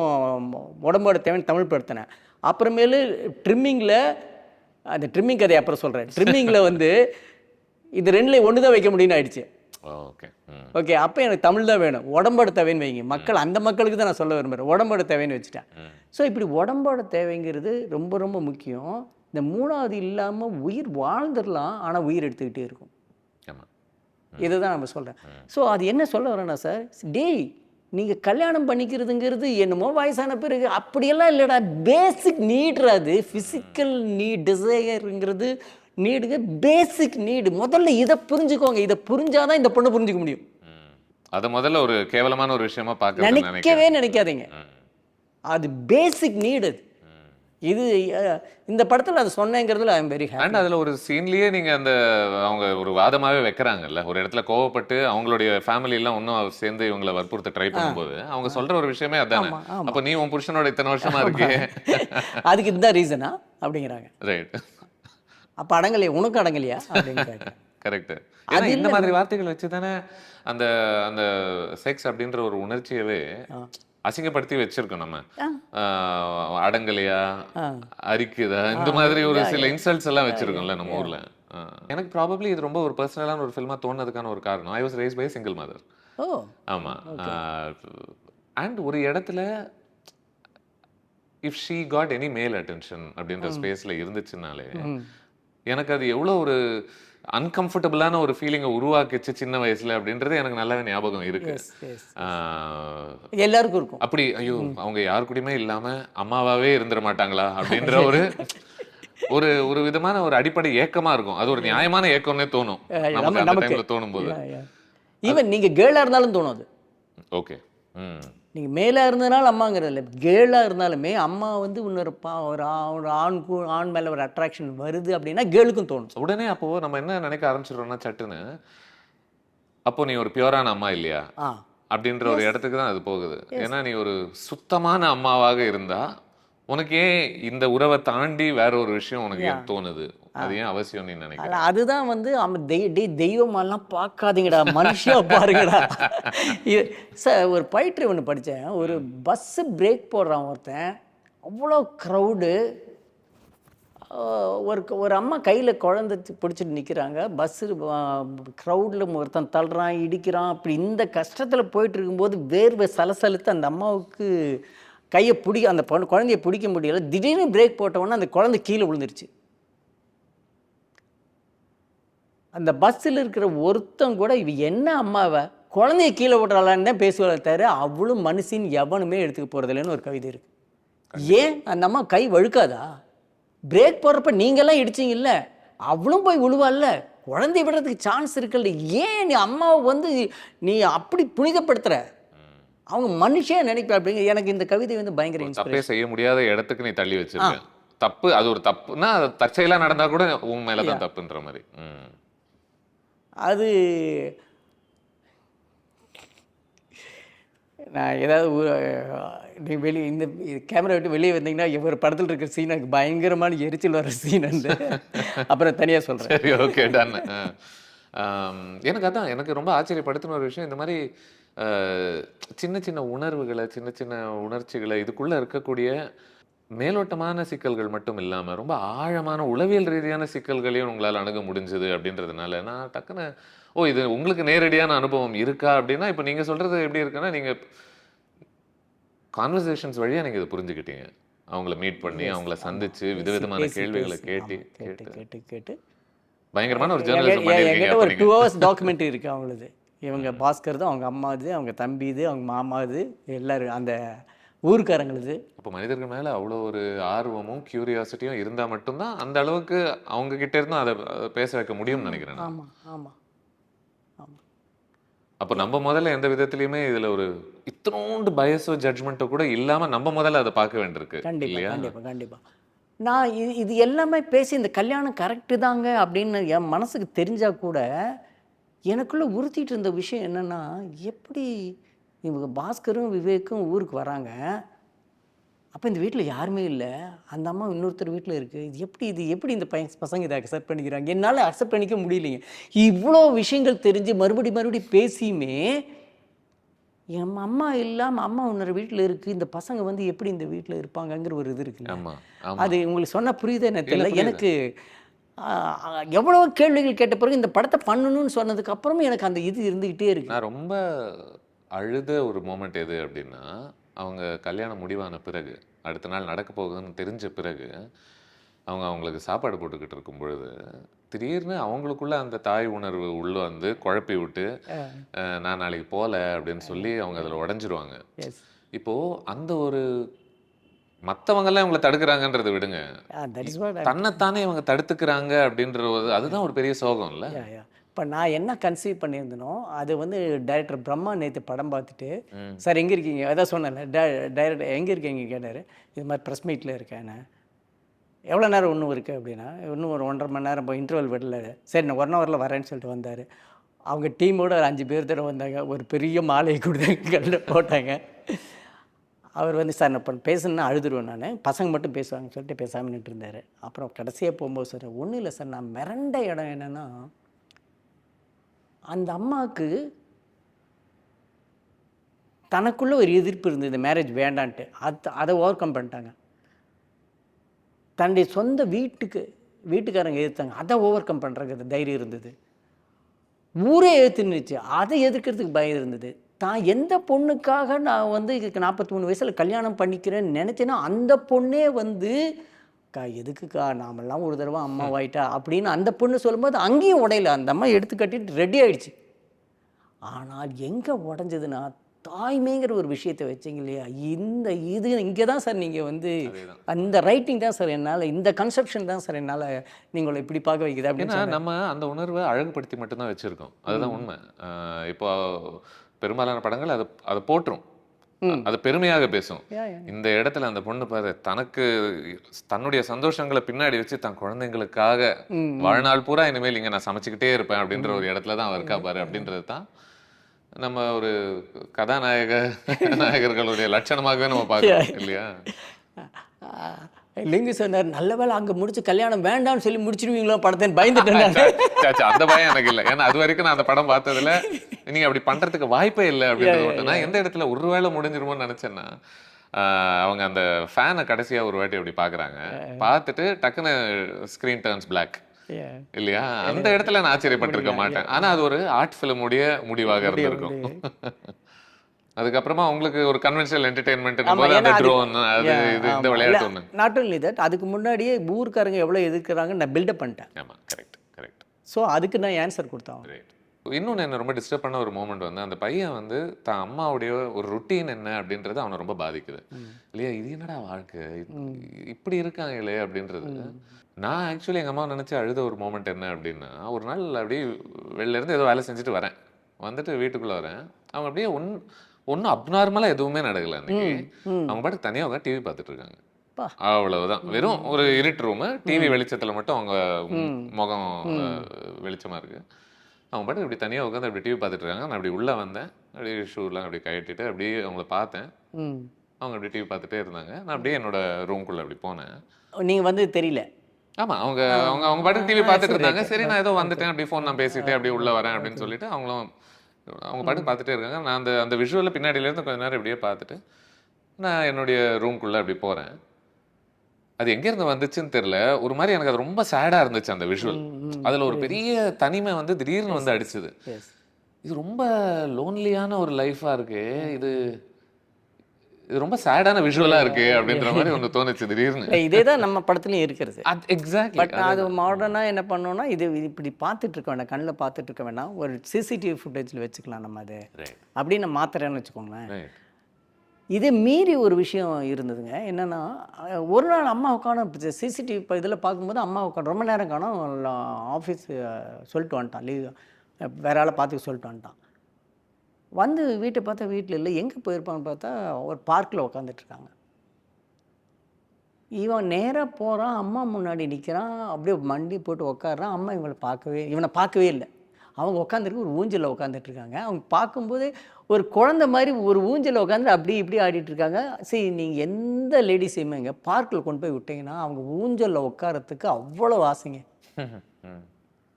உடம்போட தேவைன்னு தமிழ் படுத்தினேன். அப்புறமேலு ட்ரிம்மிங்கில், அந்த ட்ரிம்மிங் கதையை அப்புறம் சொல்கிறேன். ட்ரிம்மிங்கில் வந்து இது 2ல் 1 தான் வைக்க முடியும்னு ஆயிடுச்சு. ஓகே, அப்போ எனக்கு தமிழ் தான் வேணும், உடம்போட தேவைன்னு வைங்க. அந்த மக்களுக்கு தான் நான் சொல்ல விரும்புகிறேன், உடம்போட தேவைன்னு வச்சுட்டேன். ஸோ இப்படி உடம்போட தேவைங்கிறது ரொம்ப ரொம்ப முக்கியம். இந்த 3வது இல்லாமல் உயிர் வாழ்ந்துடலாம், ஆனால் உயிர் எடுத்துக்கிட்டே இருக்கும். இதுதான் நம்ம சொல்கிறேன். ஸோ அது என்ன சொல்ல வரேன்னா சார், நீங்கள் கல்யாணம் பண்ணிக்கிறதுங்கிறது என்னமோ வயசான பிறகு அப்படியெல்லாம் இல்லைடா, பேசிக் நீடுறா அது. ஃபிசிக்கல் நீட், டிசையருங்கிறது நீடுங்க, பேசிக் நீடு. முதல்ல இதை புரிஞ்சுக்கோங்க. இதை புரிஞ்சாதான் இந்த பொண்ணை புரிஞ்சுக்க முடியும். அதை முதல்ல ஒரு கேவலமான ஒரு விஷயமா நினைக்கவே நினைக்காதீங்க. அது பேசிக் நீடு. இது இந்த படத்தில் அதை சொன்னேங்கிறதுல I am very happy. And அதில் ஒரு சீன்லேயே நீங்கள் அந்த அவங்க ஒரு வாதமாகவே வைக்கிறாங்கல்ல, ஒரு இடத்துல கோவப்பட்டு அவங்களுடைய ஃபேமிலி எல்லாம் ஒன்றும் சேர்ந்து இவங்களை வற்புறுத்த ட்ரை பண்ணும்போது அவங்க சொல்கிற ஒரு விஷயமே அதானே, அப்போ நீ உன் புருஷனோட இத்தனை வருஷமா இருக்கே அதுக்கு இதுதான் ரீசனா அப்படிங்கிறாங்க. ரைட். அப்போ அடங்கலையா, உனக்கு அடங்கலையா அப்படிங்கிறாங்க. கரெக்ட். ஏன்னா இந்த மாதிரி வார்த்தைகள் வச்சு தானே அந்த அந்த செக்ஸ் அப்படின்ற ஒரு உணர்ச்சியவே அசிங்கப்படுத்தி வச்சிருக்கோம் நம்ம. அடங்கலையா, அரிக்குதா, இந்த மாதிரி ஒரு சில இன்சல்ட்ஸ் எல்லாம் வச்சிருக்கோம்ல நம்ம ஊர்ல. எனக்கு ப்ராபப்ளி இது ரொம்ப ஒரு பர்சனலான ஒரு ஃபில்மா தோணுனதுக்கான ஒரு காரணம், I was raised by single mother. ஆமா. அண்ட் ஒரு இடத்துல if she got any male attention அப்படின்ற ஸ்பேஸ்ல இருந்துச்சுனாலே எனக்கு அது எவ்வளோ ஒரு அன்கம்ஃபர்டபுளான ஒரு ஃபீலிங்கை உருவாக்கிச்சு சின்ன வயசுல அப்படின்றது எனக்கு நல்லாவே ஞாபகம் இருக்கு. எல்லாருக்கும் இருக்கும் அப்படி, ஐயோ அவங்க யாரு கூடயுமே இல்லாம அம்மாவாவே இருந்துட மாட்டாங்களா அப்படின்ற ஒரு ஒரு ஒரு விதமான ஒரு அடிப்படை ஏக்கமா இருக்கும். அது ஒரு நியாயமான ஏக்கம்னே தோணும் நமக்கு அந்த டைம்ல தோணும் போது. ஈவன் நீங்க கேர்ளா இருந்தாலும் தோணும் அது. ஓகே. நீங்கள் மேலே இருந்ததுனால அம்மாங்கிறது இல்லை, கேர்ளாக இருந்தாலுமே அம்மா வந்து இன்னொரு ஒரு ஆண் மேலே ஒரு அட்ராக்ஷன் வருது அப்படின்னா கேர்ளுக்கும் தோணும் உடனே. அப்போது நம்ம என்ன நினைக்க ஆரம்பிச்சிடுறோம்னா சட்டுன்னு, அப்போ நீ ஒரு பியூரான அம்மா இல்லையா அப்படின்ற ஒரு இடத்துக்கு தான் அது போகுது. ஏன்னா நீ ஒரு சுத்தமான அம்மாவாக இருந்தா உனக்கு ஏன் இந்த உறவை தாண்டி வேற ஒரு விஷயம் உனக்கு ஏன் தோணுது, அது ஏன் அவசியம் நீ நினைக்கிறேன். அதுதான் வந்து தெய்வமெல்லாம் பார்க்காதீங்கடா, மனுஷா பாருங்கடா. சார் ஒரு பயிற்று ஒன்று படித்தேன், ஒரு பஸ்ஸு பிரேக் போடுறான் ஒருத்தன், அவ்வளோ க்ரௌடு, ஒரு அம்மா கையில் குழந்தை பிடிச்சிட்டு நிற்கிறாங்க, பஸ்ஸு க்ரௌடில் ஒருத்தன் தள்ளுறான், இடிக்கிறான், அப்படி இந்த கஷ்டத்தில் போயிட்டு இருக்கும்போது வேர்வை சலசலுத்து அந்த அம்மாவுக்கு கையை அந்த குழந்தைய பிடிக்க முடியல. திடீர்னு பிரேக் போட்டவொன்னே அந்த குழந்தை கீழே விழுந்துருச்சு. அந்த பஸ்ஸில் இருக்கிற ஒருத்தன் கூட இவ என்ன அம்மாவை குழந்தைய கீழே விடுறாளான்னு தான் பேசுவாள் தவிர அவ்வளோ மனுஷின் எவனுமே எடுத்துக்க போகிறதில்லன்னு ஒரு கவிதை இருக்குது. ஏன் அந்த அம்மா கை வழுக்காதா? பிரேக் போடுறப்ப நீங்கள்லாம் இடிச்சிங்கல்ல, அவளும் போய் விழுவாள்ல, குழந்தைய விடுறதுக்கு சான்ஸ் இருக்குல்ல, ஏன் நீ அம்மாவை வந்து நீ அப்படி புனிதப்படுத்துகிற? அவங்க மனுஷன் நினைப்பா அப்படிங்க. எனக்கு இந்த கவிதை வந்து பயங்கர தப்பே செய்ய முடியாத இடத்துக்கு நீ தள்ளி வச்சிருக்க. தப்பு, அது ஒரு தப்புன்னா அது தற்செயலாக நடந்தா கூட உன் மேலே தான் தப்புன்ற மாதிரி. அது நான் ஏதாவது நீ வெளியே இந்த கேமரா விட்டு வெளியே வந்தீங்கன்னா ஒரு படத்தில் இருக்கிற சீன் எனக்கு பயங்கரமான எரிச்சல் வர சீன் வந்து அப்புறம் தனியாக சொல்கிறேன். சரி, ஓகே, டன். எனக்கு அதான் எனக்கு ரொம்ப ஆச்சரியப்படுத்தின ஒரு விஷயம், இந்த மாதிரி சின்ன சின்ன உணர்வுகளை, சின்ன சின்ன உணர்ச்சிகளை, இதுக்குள்ளே இருக்கக்கூடிய மேலோட்டமான சிக்கல்கள் மட்டும் இல்லாமல் ரொம்ப ஆழமான உளவியல் ரீதியான சிக்கல்களையும் உங்களால் அணுக முடிஞ்சது அப்படின்றதுனால நான் டக்குன்னு இது உங்களுக்கு நேரடியான அனுபவம் இருக்கா அப்படின்னா, இப்போ நீங்கள் சொல்கிறது எப்படி இருக்குன்னா, நீங்கள் கான்வர்சேஷன்ஸ் வழியாக நீங்கள் இதை புரிஞ்சுக்கிட்டீங்க, அவங்கள மீட் பண்ணி அவங்கள சந்திச்சு விதவிதமான கேள்விகளை கேட்டு பயங்கரமான ஒரு ஜேர்னலிசம் பண்ணிருக்கீங்க. ஒரு 2 hours டாக்குமெண்ட்ரி இருக்குது அவங்களது. இவங்க பாஸ்கர் தான், அவங்க அம்மா இது, அவங்க தம்பி இது, அவங்க மாமா இது, எல்லாரும் அந்த ஊருக்காரங்களுது. இப்போ மனிதர்கள் மேலே அவ்வளோ ஒரு ஆர்வமும் கியூரியாசிட்டியும் இருந்தால் மட்டும்தான் அந்த அளவுக்கு அவங்க கிட்ட இருந்தும் அதை பேச வைக்க முடியும்னு நினைக்கிறேன். ஆமாம் ஆமாம் ஆமாம். அப்போ நம்ம முதல்ல எந்த விதத்துலையுமே இதில் ஒரு இத்தனோண்டு பயஸோ ஜட்ஜ்மெண்ட்டோ கூட இல்லாமல் நம்ம முதல்ல அதை பார்க்க வேண்டியிருக்கு. கண்டிப்பாக கண்டிப்பாக கண்டிப்பாக. நான் இது எல்லாமே பேசி இந்த கல்யாணம் கரெக்டு தாங்க அப்படின்னு என் மனசுக்கு தெரிஞ்சால் கூட எனக்குள்ளே உறுத்திட்டு இருந்த விஷயம் என்னென்னா, எப்படி இவங்க பாஸ்கரும் விவேக்கும் ஊருக்கு வராங்க, அப்போ இந்த வீட்டில் யாருமே இல்லை, அந்த அம்மா இன்னொருத்தர் வீட்டில் இருக்குது, இது எப்படி இந்த பசங்க இதை அக்செப்ட் பண்ணிக்கிறாங்க? என்னால் அக்செப்ட் பண்ணிக்க முடியலைங்க. இவ்வளோ விஷயங்கள் தெரிஞ்சு மறுபடி பேசியுமே என் அம்மா இல்லாமல் அம்மா இன்னொரு வீட்டில் இருக்குது, இந்த பசங்க வந்து எப்படி இந்த வீட்டில் இருப்பாங்கங்கிற ஒரு இது இருக்குல்ல. அது உங்களுக்கு சொன்னால் புரியுதே எனக்கு தெரியல. எனக்கு எவ்வளோ கேள்விகள் கேட்ட பிறகு இந்த படத்தை பண்ணணும்னு சொன்னதுக்கு அப்புறமும் எனக்கு அந்த இது இருந்துக்கிட்டே இருக்கு. நான் ரொம்ப அழுத ஒரு மோமெண்ட் எது அப்படின்னா, அவங்க கல்யாணம் முடிவான பிறகு அடுத்த நாள் நடக்க போகுதுன்னு தெரிஞ்ச பிறகு அவங்களுக்கு சாப்பாடு போட்டுக்கிட்டு இருக்கும் பொழுது திடீர்னு அவங்களுக்குள்ள அந்த தாய் உணர்வு உள்ள வந்து குழப்பி விட்டு நான் நாளைக்கு போகல அப்படின்னு சொல்லி அவங்க அதில் உடஞ்சிருவாங்க. இப்போது அந்த ஒரு மற்றவங்கெல்லாம் இவங்களை தடுக்கிறாங்கன்றதை விடுங்க, தன்னைத்தானே இவங்க தடுத்துக்கிறாங்க அப்படின்றது அதுதான் ஒரு பெரிய சோகம் இல்லை? இப்போ நான் என்ன கன்சீவ் பண்ணியிருந்தனோ அது வந்து டைரக்டர் பிரம்மா நேற்று படம் பார்த்துட்டு, சார் எங்கே இருக்கீங்க, அதான் சொன்னேன்ல, டைரக்டர் எங்கே இருக்கீங்க கேட்டார். இது மாதிரி ப்ரெஸ் மீட்டில் இருக்கேன், எவ்வளோ நேரம் இன்னும் இருக்குது அப்படின்னா, இன்னும் ஒரு 1.5 மணி நேரம் இப்போ இன்டர்வல் விடல. சரி நான் 1 ஹவரில் வரேன்னு சொல்லிட்டு வந்தார். அவங்க டீமோட ஒரு 5 பேர் தடவை வந்தாங்க. ஒரு பெரிய மாலையை கொடுத்தாங்க, கல்லில் போட்டாங்க. அவர் வந்து சார் நான் இப்போ பேசணுன்னா அழுதுருவேன் நான், பசங்க மட்டும் பேசுவாங்கன்னு சொல்லிட்டு பேசாமல் நின்றுட்டு இருந்தார். அப்புறம் கடைசியாக போகும்போது சார் ஒன்றும் இல்லை சார், நான் மிரண்ட இடம் என்னென்னா, அந்த அம்மாவுக்கு தனக்குள்ளே ஒரு எதிர்ப்பு இருந்தது, இந்த மேரேஜ் வேண்டான்ட்டு. அதை ஓவர் கம் பண்ணிட்டாங்க. தன்னுடைய சொந்த வீட்டுக்காரங்க எதிர்த்தாங்க, அதை ஓவர் கம் பண்ணுறதுக்கு தைரியம் இருந்தது. ஊரே எதிர்த்துன்னுச்சு, அதை எதிர்க்கிறதுக்கு பயம் இருந்தது. தான் எந்த பொண்ணுக்காக நான் வந்து 43 வயசில் கல்யாணம் பண்ணிக்கிறேன்னு நினச்சேன்னா, அந்த பொண்ணே வந்து எதுக்குக்கா நாமெல்லாம் ஒரு தடவை அம்மாவாயிட்டா அப்படின்னு அந்த பொண்ணு சொல்லும்போது அங்கேயும் உடையல. அந்த அம்மா எடுத்து கட்டிட்டு ரெடி ஆகிடுச்சு. ஆனால் எங்கே உடஞ்சதுன்னா, தாய்மைங்கிற ஒரு விஷயத்தை வச்சிங்க இல்லையா, இது இங்கே தான் சார் நீங்கள் வந்து அந்த ரைட்டிங் தான் சார் என்னால், இந்த கன்செப்ஷன் தான் சார் என்னால் நீங்களை இப்படி பார்க்க வைக்குது அப்படின்னு. நம்ம அந்த உணர்வை அழகுபடுத்தி மட்டும்தான் வச்சுருக்கோம், அதுதான் உண்மை. இப்போ பெரும்பாலான படங்கள் அதை போட்டுரும், அது பெருமையாக பேசும். இந்த இடத்துல அந்த பொண்ணு பாரு தன்னுடைய சந்தோஷங்களை பின்னாடி வச்சு தன் குழந்தைங்களுக்காக வாழ்நாள் பூரா இனிமேல் இங்கே நான் சமைச்சுக்கிட்டே இருப்பேன் அப்படின்ற ஒரு இடத்துல தான் இருக்கா பாரு அப்படின்றது தான் நம்ம ஒரு நாயகர்களுடைய லட்சணமாகவே நம்ம பார்க்கணும் இல்லையா? லிங்கு சொன்னார், நல்ல வேலை அங்கே முடிச்சு கல்யாணம் வேண்டாம்னு சொல்லி முடிச்சிருவீங்களோ படத்தை பயந்துட்டேன். அந்த பயம் எனக்கு இல்லை, ஏன்னா அது வரைக்கும் நான் அந்த படம் பார்த்ததுல நீங்க அப்படி பண்றதுக்கு வாய்ப்பே இல்லை அப்படின்றது. நான் எந்த இடத்துல ஒரு வேளை முடிஞ்சிருமோன்னு நினைச்சேன்னா, அவங்க அந்த ஃபேனை கடைசியா ஒரு வாட்டி அப்படி பாக்குறாங்க, பார்த்துட்டு டக்குன்னு ஸ்கிரீன் டர்ன்ஸ் பிளாக் இல்லையா, அந்த இடத்துல நான் ஆச்சரியப்பட்டிருக்க மாட்டேன். ஆனா அது ஒரு ஆர்ட் ஃபிலிமுடைய முடிவாக இருந்திருக்கும். அதுக்கப்புறமா உங்களுக்கு ஒரு கன்வென்ஷனல் என்டர்டெயின்மெண்ட் அந்த ட்ரோன் அது இது இந்த விளையாட்டு ஒன்று. நாட் ஒன்லி தட், அதுக்கு முன்னாடியே ஊர்க்காரங்க எவ்வளோ எதிர்க்கிறாங்க நான் பில்டப் பண்ணிட்டேன். ஆமாம், கரெக்ட். ஸோ அதுக்கு நான் ஆன்சர் கொடுத்தேன். இன்னொன்று என்ன ரொம்ப டிஸ்டர்ப் பண்ண ஒரு மூமெண்ட் வந்து, அந்த பையன் வந்து தான் அம்மாவுடைய ஒரு ருட்டீன் என்ன அப்படின்றது அவனை ரொம்ப பாதிக்குது இல்லையா. இது என்னடா வாழ்க்கை, இப்படி இருக்காங்களே அப்படின்றது. நான் ஆக்சுவலி எங்கள் அம்மா நினச்சி அழுத ஒரு மூமெண்ட் என்ன அப்படின்னா, ஒரு நாள் அப்படியே வெளிலேருந்து ஏதோ வேலை செஞ்சுட்டு வரேன், வந்துட்டு வீட்டுக்குள்ளே வரேன், அவங்க அப்படியே ஒன்றும் அப்நார்மலாக எதுவுமே நடக்கலை அன்னைக்கு. அவங்க பாட்டுக்கு தனியாக அவங்க டிவி பார்த்துட்டு இருக்காங்க, அவ்வளவுதான். வெறும் ஒரு இருட்டு ரூமு, டிவி வெளிச்சத்தில் மட்டும் அவங்க முகம் வெளிச்சமாக இருக்குது. அவங்க பாட்டுக்கு இப்படி தனியாக உட்காந்து அப்படி டிவி பார்த்துட்டு இருக்காங்க. நான் அப்படி உள்ளே வந்தேன், அப்படியே ஷூலாம் அப்படி கட்டிட்டு அப்படியே அவங்கள பார்த்தேன். அவங்க அப்படி டிவி பார்த்துட்டே இருந்தாங்க. நான் அப்படியே என்னோட ரூம்குள்ளே அப்படி போனேன். நீங்கள் வந்து தெரியல? ஆமாம், அவங்க அவங்க அவங்க பாட்டுக்கு டிவி பார்த்துட்டு இருந்தாங்க. சரி நான் ஏதோ வந்துட்டேன், அப்படி ஃபோன் நான் பேசிட்டேன், அப்படியே உள்ளே வரேன் அப்படின்னு சொல்லிட்டு அவங்களும் அவங்க பாட்டுக்கு பார்த்துட்டே இருக்காங்க. நான் அந்த விஷுவலில் பின்னாடியிலேருந்து கொஞ்சம் நேரம் இப்படியே பார்த்துட்டு நான் என்னுடைய ரூம்குள்ளே அப்படி போகிறேன். அது எங்கேருந்து வந்துச்சுன்னு தெரியல, ஒரு மாதிரி எனக்கு அது ரொம்ப சேடாக இருந்துச்சு அந்த விஷுவல். அதில் ஒரு பெரிய தனிமை வந்து திடீர்னு வந்து அடிச்சுது. இது ரொம்ப லோன்லியான ஒரு லைஃபாக இருக்கு, இது ரொம்ப சேடான விஷுவலாக இருக்கு அப்படின்ற மாதிரி ஒன்று தோணுச்சு திடீர்னு. இதே தான் நம்ம படத்துலையும் இருக்கிறது. எக்ஸாக்ட்லி. பட் அது மாடர்னாக என்ன பண்ணோன்னா, இது இப்படி பார்த்துட்டு இருக்க வேண்டாம், கண்ணில் பார்த்துட்டு இருக்க வேண்டாம், ஒரு சிசிடிவி ஃபுட்டேஜில் வச்சுக்கலாம் நம்ம அது அப்படின்னு மாத்திரன்னு வச்சுக்கோங்களேன். இதே மீறி ஒரு விஷயம் இருந்ததுங்க. என்னென்னா, ஒரு நாள் அம்மா உட்காந்து சிசிடிவி இப்போ இதில் பார்க்கும்போது அம்மா உட்காந்து ரொம்ப நேரம் காணும், ஆஃபீஸ் சொல்லிட்டு வந்துட்டான், லீவ் வேற ஆளை பார்த்துக்க சொல்லிட்டு வந்துட்டான். வந்து வீட்டை பார்த்தா வீட்டில் இல்லை, எங்கே போயிருப்பான்னு பார்த்தா ஒரு பார்க்கில் உட்காந்துட்ருக்காங்க. இவன் நேராக போகிறான், அம்மா முன்னாடி நிற்கிறான், அப்படியே மண்டி போட்டு உட்காடுறான். அம்மா இவனை பார்க்கவே இல்லை. அவங்க உட்காந்துருக்கு ஒரு ஊஞ்சலில் உட்காந்துட்ருக்காங்க. அவங்க பார்க்கும்போது ஒரு குழந்தை மாதிரி ஒரு ஊஞ்சலில் உட்காந்து அப்படி இப்படி ஆடிட்டுருக்காங்க. சரி, நீங்கள் எந்த லேடிஸையுமேங்க பார்க்கில் கொண்டு போய் விட்டிங்கன்னா அவங்க ஊஞ்சலில் உட்காரத்துக்கு அவ்வளோ ஆசைங்க.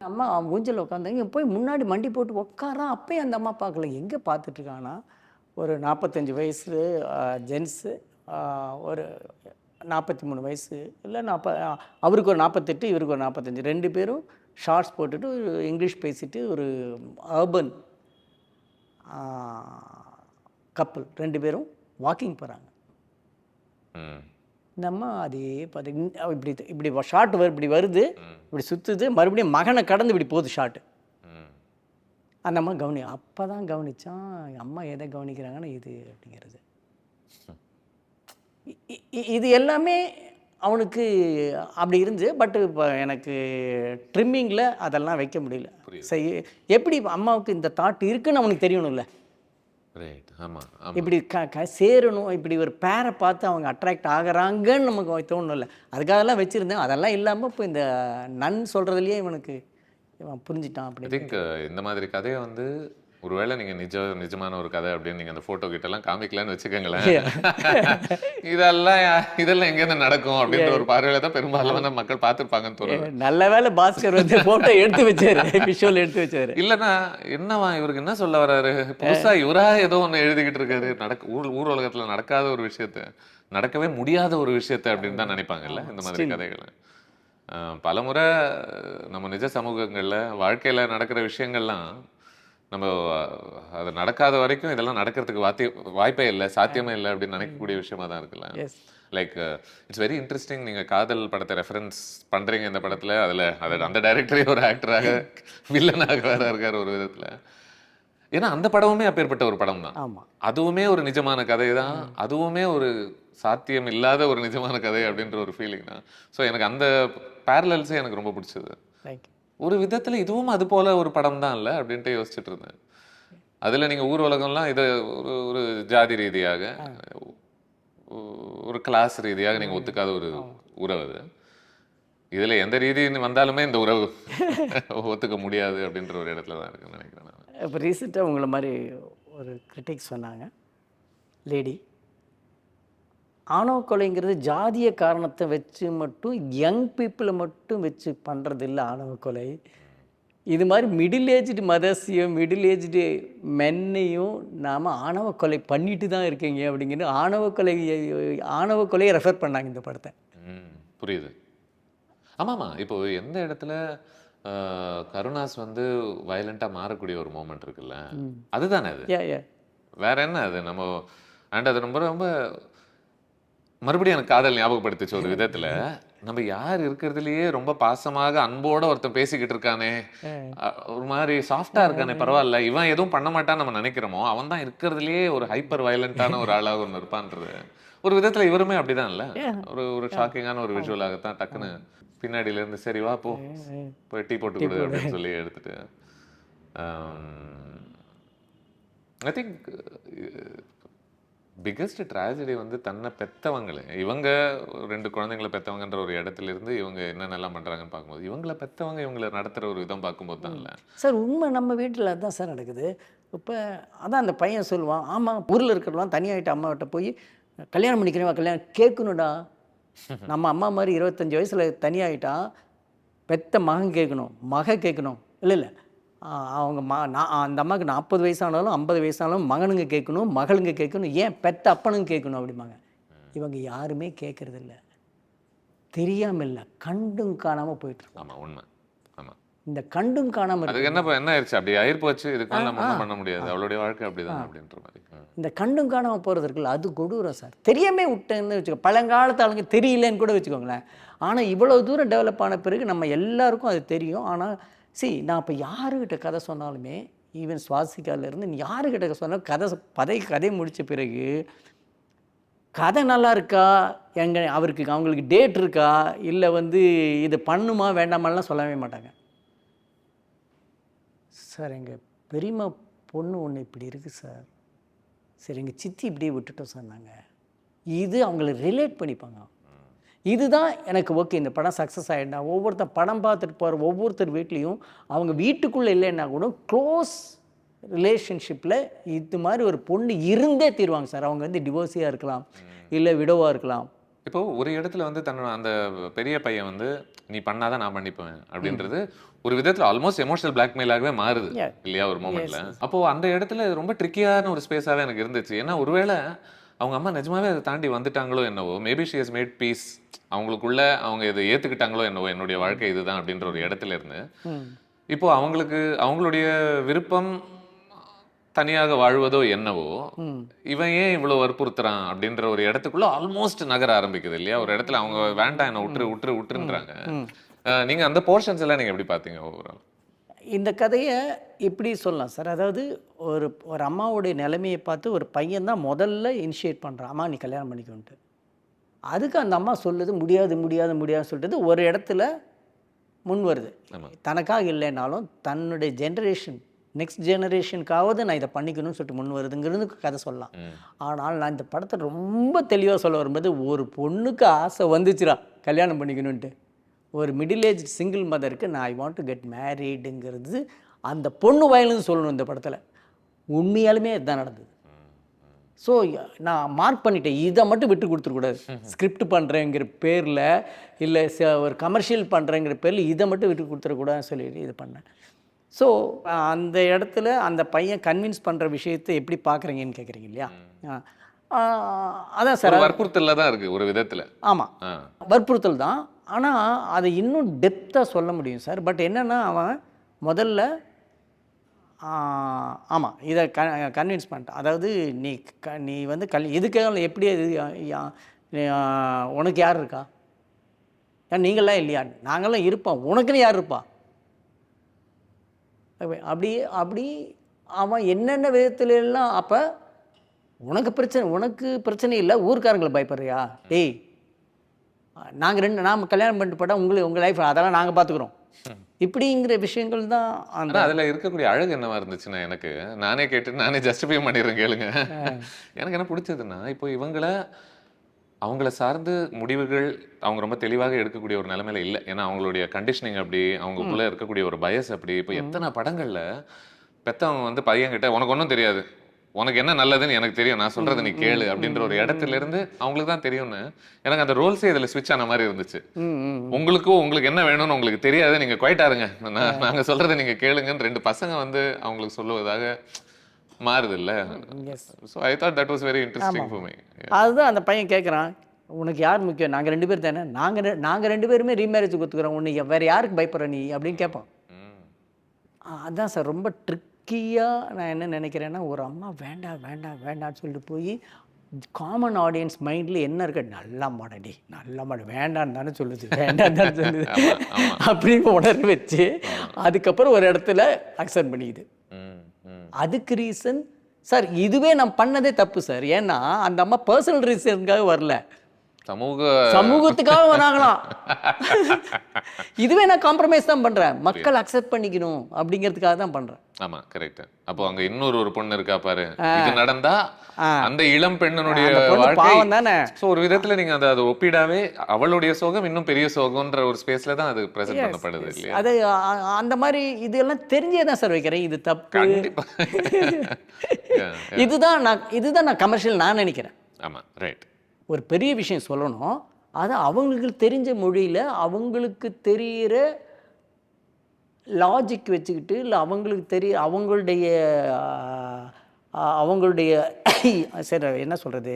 அம்மா ஊஞ்சலில் உட்காந்தாங்க, போய் முன்னாடி மண்டி போட்டு உட்காரான். அப்பயும் அந்த அம்மா பார்க்கல. எங்கே பார்த்துட்ருக்காங்கன்னா, ஒரு 45 வயசு ஜென்ஸு, ஒரு 43 வயசு இல்லை அவருக்கு ஒரு 48, இவருக்கு ஒரு 45, 2 பேரும் ஷார்ட்ஸ் போட்டுட்டு ஒரு இங்கிலீஷ் பேசிட்டு ஒரு அர்பன் கப்பல் 2 பேரும் வாக்கிங் போகிறாங்க. நம்ம அதே பார்த்து இப்படி ஷார்ட் இப்படி வருது, இப்படி சுற்றுது, மறுபடியும் மகனை கடந்து இப்படி போகுது ஷார்ட்டு. அந்த அம்மா அப்போ தான் கவனித்தான், அம்மா எதை கவனிக்கிறாங்கன்னா இது அப்படிங்கிறது. இது எல்லாமே அவனுக்கு அப்படி இருந்து. பட் இப்போ எனக்கு ட்ரிம்மிங்கில் அதெல்லாம் வைக்க முடியல. சரி, எப்படி அம்மாவுக்கு இந்த தாட் இருக்குன்னு அவனுக்கு தெரியணும்ல. ரைட். ஆமா, ஆமா. இப்படி சேரணும், இப்படி ஒரு பேரை பார்த்து அவங்க அட்ராக்ட் ஆகுறாங்கன்னு நமக்கு தோணும்ல. அதுக்காகலாம் வச்சுருந்தேன். அதெல்லாம் இல்லாமல் இப்போ இந்த நன் சொல்கிறதுலையே இவனுக்கு இவன் புரிஞ்சிட்டான் ஐ அப்படின்னு. திங்க் இந்த மாதிரி கதையை வந்து ஒருவேளை நீங்க நிஜமான ஒரு கதை அப்படின்னு நீங்க அந்த போட்டோ கிட்ட எல்லாம் காமிக்கலான்னு வச்சுக்கோங்களேன், இதெல்லாம் எங்கேருந்து நடக்கும் அப்படின்ற ஒரு பார்வையில தான் பெரும்பாலான மக்கள் பார்த்துருப்பாங்கன்னு தோணுது. நல்ல வேளை பாஸ்கர் வந்து ஃபோட்டோ எடுத்து வச்சாரு, விஷுவல் எடுத்து வச்சாரு. இல்லைன்னா என்னவா இவருக்கு என்ன சொல்ல வர்றாரு, புதுசா இவரா ஏதோ ஒன்று எழுதிக்கிட்டு இருக்காரு, ஊர் உலகத்துல நடக்காத ஒரு விஷயத்த, நடக்கவே முடியாத ஒரு விஷயத்த அப்படின்னு தான் நினைப்பாங்கல்ல இந்த மாதிரி கதைகளை. பலமுறை நம்ம நிஜ சமூகங்கள்ல வாழ்க்கையில நடக்கிற விஷயங்கள்லாம் நம்ம அது நடக்காத வரைக்கும் இதெல்லாம் நடக்கிறதுக்கு வாய்ப்பே இல்லை, சாத்தியமே இல்லை அப்படின்னு நினைக்கக்கூடிய விஷயமா தான் இருக்குல்ல. Like it's very interesting. நீங்கள் காதல் படத்தை ரெஃபரன்ஸ் பண்ணுறீங்க இந்த படத்தில். அதில் அந்த டைரக்டரே ஒரு ஆக்டராக வில்லனாக வேற இருக்கார் ஒரு விதத்தில். ஏன்னா அந்த படமுமே அப்பேற்பட்ட ஒரு படம் தான். அதுவுமே ஒரு நிஜமான கதை தான், அதுவுமே ஒரு சாத்தியம் இல்லாத ஒரு நிஜமான கதை அப்படின்ற ஒரு ஃபீலிங் தான். ஸோ எனக்கு அந்த பேரலல்ஸே எனக்கு ரொம்ப பிடிச்சது. ஒரு விதத்தில் இதுவும் அது போல ஒரு படம் தான் இல்லை அப்படின்ட்டு யோசிச்சுட்டு இருந்தேன். அதில் நீங்கள் ஊர் உலகம்லாம் இதை ஒரு ஜாதி ரீதியாக ஒரு கிளாஸ் ரீதியாக நீங்கள் ஒத்துக்காத ஒரு உறவு அது. இதில் எந்த ரீதி வந்தாலுமே இந்த உறவு ஒத்துக்க முடியாது அப்படின்ற ஒரு இடத்துல தான் இருக்குன்னு நினைக்கிறேன் நான். இப்போ ரீசெண்டாக உங்களை மாதிரி ஒரு கிரிட்டிக் சொன்னாங்க, லேடி ஆணவ கொலைங்கிறது ஜாதிய காரணத்தை வச்சு மட்டும் யங் பீப்புளை மட்டும் வச்சு பண்ணுறது இல்லை ஆணவ கொலை. இது மாதிரி மிடில் ஏஜ்டு மதர்ஸையும் மிடில் ஏஜ்டு மென்னையும் நாம் ஆணவ கொலை பண்ணிட்டு தான் இருக்கீங்க அப்படிங்கிற ஆணவ கொலையை ரெஃபர் பண்ணாங்க இந்த படத்தை. புரியுது. ஆமாம்மா. இப்போ எந்த இடத்துல கருணாஸ் வந்து வயலண்ட்டாக மாறக்கூடிய ஒரு மூமெண்ட் இருக்குல்ல, அதுதானே அது. வேற என்ன அது நம்ம அண்ட் அது ரொம்ப ரொம்ப மறுபடியும் எனக்கு காதல் ஞாபகப்படுத்துச்சு ஒரு விதத்துல. நம்ம யார் இருக்கிறதுலயே ரொம்ப பாசமாக அன்போட ஒருத்தன் பேசிக்கிட்டு இருக்கானே, ஒரு மாதிரி சாஃப்டா இருக்கானே, பரவாயில்ல இவன் எதுவும் பண்ண மாட்டான்னு நம்ம நினைக்கிறோமோ, அவன் தான் இருக்கிறதுலயே ஒரு ஹைப்பர் வயலண்டான ஒரு ஆளாக ஒன்று இருப்பான்றது ஒரு விதத்துல இவருமே அப்படிதான் இல்ல. ஒரு ஷாக்கிங்கான ஒரு விஷுவலாகத்தான் டக்குன்னு பின்னாடியில இருந்து சரி வா போய் டீ போட்டு கொடு அப்படின்னு சொல்லி எடுத்துட்டு. ஐ திங்க் பிக்கஸ்ட் ட்ராஜடி வந்து தன்னை பெற்றவங்களே, இவங்க 2 குழந்தைங்களை பெற்றவங்கன்ற ஒரு இடத்துல இருந்து இவங்க என்னென்னலாம் பண்ணுறாங்கன்னு பார்க்கும்போது, இவங்களை பெற்றவங்க இவங்களை நடத்துகிற ஒரு விதம் பார்க்கும்போது தான் இல்லை சார் உண்மை. நம்ம வீட்டில் அதுதான் சார் நடக்குது. இப்போ அதான் அந்த பையன் சொல்லுவான், ஆமாம் ஊரில் இருக்கிறவன் தனியாகிட்டு அம்மாவிட்ட போய் கல்யாணம் பண்ணிக்கிறேன், கல்யாணம் கேட்கணும்டா. நம்ம அம்மா மாதிரி 25 வயசில் தனியாகிட்டான், பெத்த மகன் கேட்கணும், மக கேட்கணும். இல்லை அவங்க அந்த அம்மாவுக்கு 40 வயசானாலும் 50 வயசானாலும் மகனுங்க கேட்கணும், மகளுங்க கேட்கணும், ஏன் பெத்த அப்பனுங்க கேட்கணும் அப்படிம்பாங்க. இவங்க யாருமே கேட்கறது இல்லை, தெரியாமல் இல்லை, கண்டும் காணாமல் போயிட்டுருக்கோம். ஆமாம், உண்மை. ஆமாம், இந்த கண்டும் காணாமல் அதுக்கு என்ன ஆயிடுச்சு, அப்படி ஆயிப்போச்சு, இதுக்கு மேலே நம்ம பண்ண முடியாது, அவளுடைய வாழ்க்கை அப்படிதான் அப்படின்ற மாதிரி. இந்த கண்டும் காணாமல் போகிறது இருக்குல்ல, அது கொடூரம் சார். தெரியாமே விட்டேன்னு வச்சுக்கோ, பழங்காலத்து ஆளுங்க தெரியலன்னு கூட வச்சுக்கோங்களேன். ஆனால் இவ்வளோ தூரம் டெவலப் ஆன பிறகு நம்ம எல்லாருக்கும் அது தெரியும். ஆனால் நான் இப்போ யாருக்கிட்ட கதை சொன்னாலுமே, ஈவன் சுவாசிக்காலேருந்து நீ யாருக்கிட்ட சொன்னாலும் கதை முடித்த பிறகு கதை நல்லா இருக்கா, அவங்களுக்கு டேட் இருக்கா, இல்லை இது பண்ணுமா வேண்டாமாலாம் சொல்லவே மாட்டாங்க சார். எங்கள் பெரியம்மா பொண்ணு ஒன்று இப்படி இருக்குது சார், சரி எங்கள் சித்தி இப்படியே விட்டுட்டோம் சார் நாங்கள். இது அவங்கள ரிலேட் பண்ணிப்பாங்க. இதுதான் எனக்கு ஓகே, இந்த படம் சக்ஸஸ் ஆகிட்டா. ஒவ்வொருத்தர் படம் பார்த்துட்டு போகிற ஒவ்வொருத்தர் வீட்லேயும் அவங்க வீட்டுக்குள்ளே இல்லைன்னா கூட க்ளோஸ் ரிலேஷன்ஷிப்பில் இது மாதிரி ஒரு பொண்ணு இருந்தே தீருவாங்க சார். அவங்க டிவோர்ஸியாக இருக்கலாம், இல்லை விடோவாக இருக்கலாம். இப்போது ஒரு இடத்துல தன்னோட அந்த பெரிய பையன் நீ பண்ணாதான் நான் பண்ணிப்பேன் அப்படின்றது ஒரு விதத்தில் ஆல்மோஸ்ட் எமோஷனல் பிளாக்மெயிலாகவே மாறுது இல்லையா ஒரு மோமெண்ட்டில். அப்போது அந்த இடத்துல ரொம்ப ட்ரிக்கியான ஒரு ஸ்பேஸாகவே எனக்கு இருந்துச்சு. ஏன்னா ஒருவேளை அவங்க அம்மா நிஜமாவே அதை தாண்டி வந்துட்டாங்களோ என்னவோ, maybe she has made peace, அவங்களுக்குள்ள அவங்க இதை ஏற்றுக்கிட்டாங்களோ என்னவோ, என்னுடைய வாழ்க்கை இதுதான் அப்படின்ற ஒரு இடத்துல இருந்து இப்போ அவங்களுடைய விருப்பம் தனியாக வாழ்வதோ என்னவோ, இவன் ஏன் இவ்வளோ வற்புறுத்துறான் அப்படின்ற ஒரு இடத்துக்குள்ள ஆல்மோஸ்ட் நகர ஆரம்பிக்குது இல்லையா. ஒரு இடத்துல அவங்க வேண்டாம் என்ன விட்டுருன்றாங்க. நீங்கள் அந்த போர்ஷன்ஸ் எல்லாம் நீங்கள் எப்படி பார்த்தீங்க ஓவரால்? இந்த கதையை எப்படி சொல்லலாம் சார், அதாவது ஒரு அம்மாவுடைய நிலைமையை பார்த்து ஒரு பையன் தான் முதல்ல இனிஷியேட் பண்ணுறான், அம்மா நீ கல்யாணம் பண்ணிக்கோன்ட்டு. அதுக்கு அந்த அம்மா சொல்லுது முடியாதுன்னு சொல்லிட்டு ஒரு இடத்துல முன் வருது. தனக்காக இல்லைனாலும் தன்னுடைய ஜென்ரேஷன் நெக்ஸ்ட் ஜெனரேஷனுக்காவது நான் இதை பண்ணிக்கணும்னு சொல்லிட்டு முன் வருதுங்கிறது கதை சொல்லலாம். ஆனால் நான் இந்த படத்தை ரொம்ப தெளிவாக சொல்ல வரும்போது, ஒரு பொண்ணுக்கு ஆசை வந்துச்சுரா கல்யாணம் பண்ணிக்கணுன்ட்டு, ஒரு மிடில் ஏஜ் சிங்கிள் மதருக்கு நான் ஐ வாண்ட் டு கெட் மேரீடுங்கிறது அந்த பொண்ணு வாயிலிருந்து சொல்லணும் இந்த படத்தில். உண்மையாலுமே இதுதான் நடந்தது. ஸோ நான் மார்க் பண்ணிட்டேன், இதை மட்டும் விட்டு கொடுத்துருக்கூடாது. ஸ்கிரிப்ட் பண்ணுறேங்கிற பேரில் இல்லை ஒரு கமர்ஷியல் பண்ணுறேங்கிற பேரில் இதை மட்டும் விட்டு கொடுத்துடக்கூடாதுன்னு சொல்லிட்டு இது பண்ணேன். ஸோ அந்த இடத்துல அந்த பையன் கன்வின்ஸ் பண்ணுற விஷயத்தை எப்படி பார்க்குறீங்கன்னு கேட்குறீங்க இல்லையா? அதான் சார், வற்புறுத்தலில் தான் இருக்குது ஒரு விதத்தில். ஆமாம், வற்புறுத்தல் தான். ஆனால் அதை இன்னும் டெப்த்தாக சொல்ல முடியும் சார். பட் என்னென்னா, அவன் முதல்ல ஆமாம் இதை கன்வின்ஸ் பண்ணிட்டான். அதாவது நீ வந்து எதுக்காக எப்படி உனக்கு யார் இருக்கா? நீங்களாம் இல்லையா? நாங்களாம் இருப்போம், உனக்குன்னு யார் இருப்பா? அப்படி அவன் என்னென்ன விதத்துல எல்லாம். அப்போ உனக்கு பிரச்சனை இல்லை, ஊருக்காரங்களை பயப்படுறியா? டேய், நாம் கல்யாணம் பண்ணிட்டு போட்டால் உங்கள் லைஃப் அதெல்லாம் நாங்கள் பார்த்துக்குறோம், இப்படிங்கிற விஷயங்கள் தான். அந்த அதில் இருக்கக்கூடிய அழகு என்னவா இருந்துச்சுன்னா, எனக்கு நானே கேட்டு நானே ஜஸ்டிஃபை பண்ணிடுறேன் கேளுங்க. எனக்கு என்ன பிடிச்சதுன்னா, இப்போ அவங்கள சார்ந்து முடிவுகள் அவங்க ரொம்ப தெளிவாக எடுக்கக்கூடிய ஒரு நிலைமையில இல்லை. ஏன்னா அவங்களுடைய கண்டிஷனிங் அப்படி, அவங்களுக்குள்ள இருக்கக்கூடிய ஒரு பயஸ் அப்படி. இப்போ எத்தனை படங்கள்ல பெத்தவங்க வந்து பையன்கிட்ட உனக்கு ஒன்றும் தெரியாது, உனக்கு என்ன நல்லதுன்னு எனக்கு தெரியும், நான் சொல்றது நீ கேளு அப்படின்ற ஒரு இடத்துல இருந்து அவங்களுக்கு தான் தெரியும்னு எனக்கு அந்த ரோல்ஸே இதில் ஸ்விட்ச் ஆன மாதிரி இருந்துச்சு. உங்களுக்கு என்ன வேணும்னு உங்களுக்கு தெரியாது, நீங்க குவைட்டா இருங்க, நாங்க சொல்றதை நீங்க கேளுங்கன்னு ரெண்டு பசங்க வந்து அவங்களுக்கு சொல்லுவதாக மாறுது இல்ல. So I thought that was very interesting for me. அதுதான் அந்த பையன் கேட்குறான், உனக்கு யார் முக்கியம்? நாங்கள் 2 பேர் தானே, நாங்கள் 2 பேருமே ரீமேரேஜ் கொடுத்துக்கிறோம், உன்னை வேறு யாருக்கு பயப்படுற நீ அப்படின்னு கேட்பான். அதுதான் சார் ரொம்ப ட்ரிக்கியாக. நான் என்ன நினைக்கிறேன்னா, ஒரு அம்மா வேண்டான்னு சொல்லிட்டு போய் காமன் ஆடியன்ஸ் மைண்டில் என்ன இருக்கு, நல்ல மாடடி நல்ல மாடு வேண்டான்னு தானே சொல்லுது அப்படின்னு உணர்வு வச்சு அதுக்கப்புறம் ஒரு இடத்துல அக்செப்ட் பண்ணிக்குது. அதுக்கு ரீசன் சார், இதுவே நான் பண்ணதே தப்பு சார். ஏன்னா அந்த அம்மா பர்சனல் ரீசனுக்காக வரல, சமூகத்துக்காக வராங்களாம். இதுவே நான் காம்ப்ரமைஸ் தான் பண்றேன், மக்கள் அக்செப்ட் பண்ணிக்கணும் அப்படிங்கிறதுக்காக தான் பண்றேன். ஆமா, கரெக்ட். அப்போ அங்க இன்னொரு பொண்ணு இருக்கா பாரு, இது நடந்தா அந்த இளம் பெண்ணுடைய வாழ்க்கை தானே. சோ ஒரு விதத்துல நீங்க அதை ஒப்பிடாவே அவளுடைய சோகம் இன்னும் பெரிய சோகம்ன்ற ஒரு ஸ்பேஸ்ல தான் அது பிரசன்ட் பண்ணப்படுது இல்லையா? அது அந்த மாதிரி இதெல்லாம் தெரிஞ்சே தான் சார் வைக்கிறேன். இது தப்பு. இதுதான் நான் கமர்ஷியல் நான் நினைக்கிறேன். ஆமா, ரைட். ஒரு பெரிய விஷயம் சொல்லணும், அது அவங்களுக்கு தெரிஞ்ச மொழியில் அவங்களுக்கு தெரிகிற லாஜிக் வச்சுக்கிட்டு, இல்லை அவங்களுக்கு அவங்களுடைய சரி என்ன சொல்கிறது,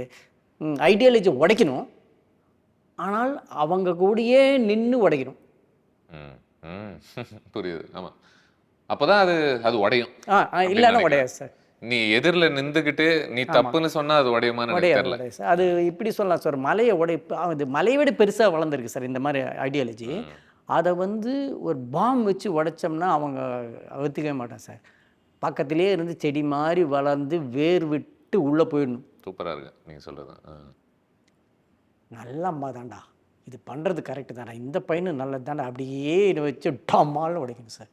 ஐடியாலஜி உடைக்கணும். ஆனால் அவங்க கூடயே நின்று உடைக்கணும். புரியுது. ஆமாம், அப்போதான் அது உடையும். இல்லைன்னா உடையாது சார். நீ எதிரில் நின்றுக்கிட்டு நீ தப்புன்னு சொன்னா அது உடையுமான்னு தெரியல. அது இப்படி சொல்லலாம் சார், அது மலையை விட பெருசாக வளர்ந்துருக்கு சார் இந்த மாதிரி ஐடியாலஜி. அதை வந்து ஒரு பாம் வச்சு உடைச்சோம்னா அவங்க ஒத்துக்கவே மாட்டான் சார். பக்கத்திலே இருந்து செடி மாதிரி வளர்ந்து வேர் விட்டு உள்ளே போயிடணும். சூப்பராக இருக்கு நீங்கள் சொல்கிறது. நல்ல அம்மா தாண்டா, இது பண்ணுறது கரெக்டு தானே, இந்த பையனு நல்லது தானே, அப்படியே இதை வச்சு டம்மாலும் உடைக்கணும் சார்.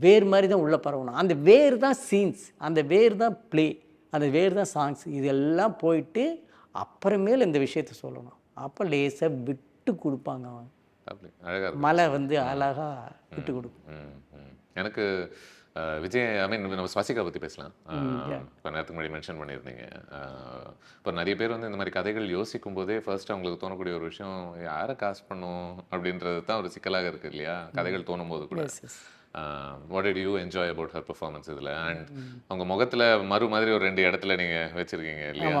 வேர் மாதிரி தான் உள்ளே பரவணும். அந்த வேர் தான் சீன்ஸ், அந்த வேர் தான் ப்ளே, அந்த வேர் தான் சாங்ஸ். இதெல்லாம் போயிட்டு அப்புறமேல இந்த விஷயத்த சொல்லணும். அப்போ லேசாக விட்டு கொடுப்பாங்க. அவங்க மலை வந்து அழகாக விட்டு கொடுக்கும். எனக்கு விஜய், ஐ மீன் நம்ம ஸ்வசிகா பற்றி பேசலாம். இப்போ நேரத்துக்கு முன்னாடி மென்ஷன் பண்ணியிருந்தீங்க. இப்போ நிறைய பேர் வந்து இந்த மாதிரி கதைகள் யோசிக்கும் போதே ஃபர்ஸ்ட் அவங்களுக்கு தோணக்கூடிய ஒரு விஷயம், யாரை காஸ்ட் பண்ணும் அப்படின்றது தான் ஒரு சிக்கலாக இருக்குது இல்லையா? கதைகள் தோணும் போது கூட what did you enjoy about her performance இதில்? அண்ட் அவங்க முகத்தில் மறு மாதிரி ஒரு 2 இடத்துல நீங்கள் வச்சுருக்கீங்க இல்லையா?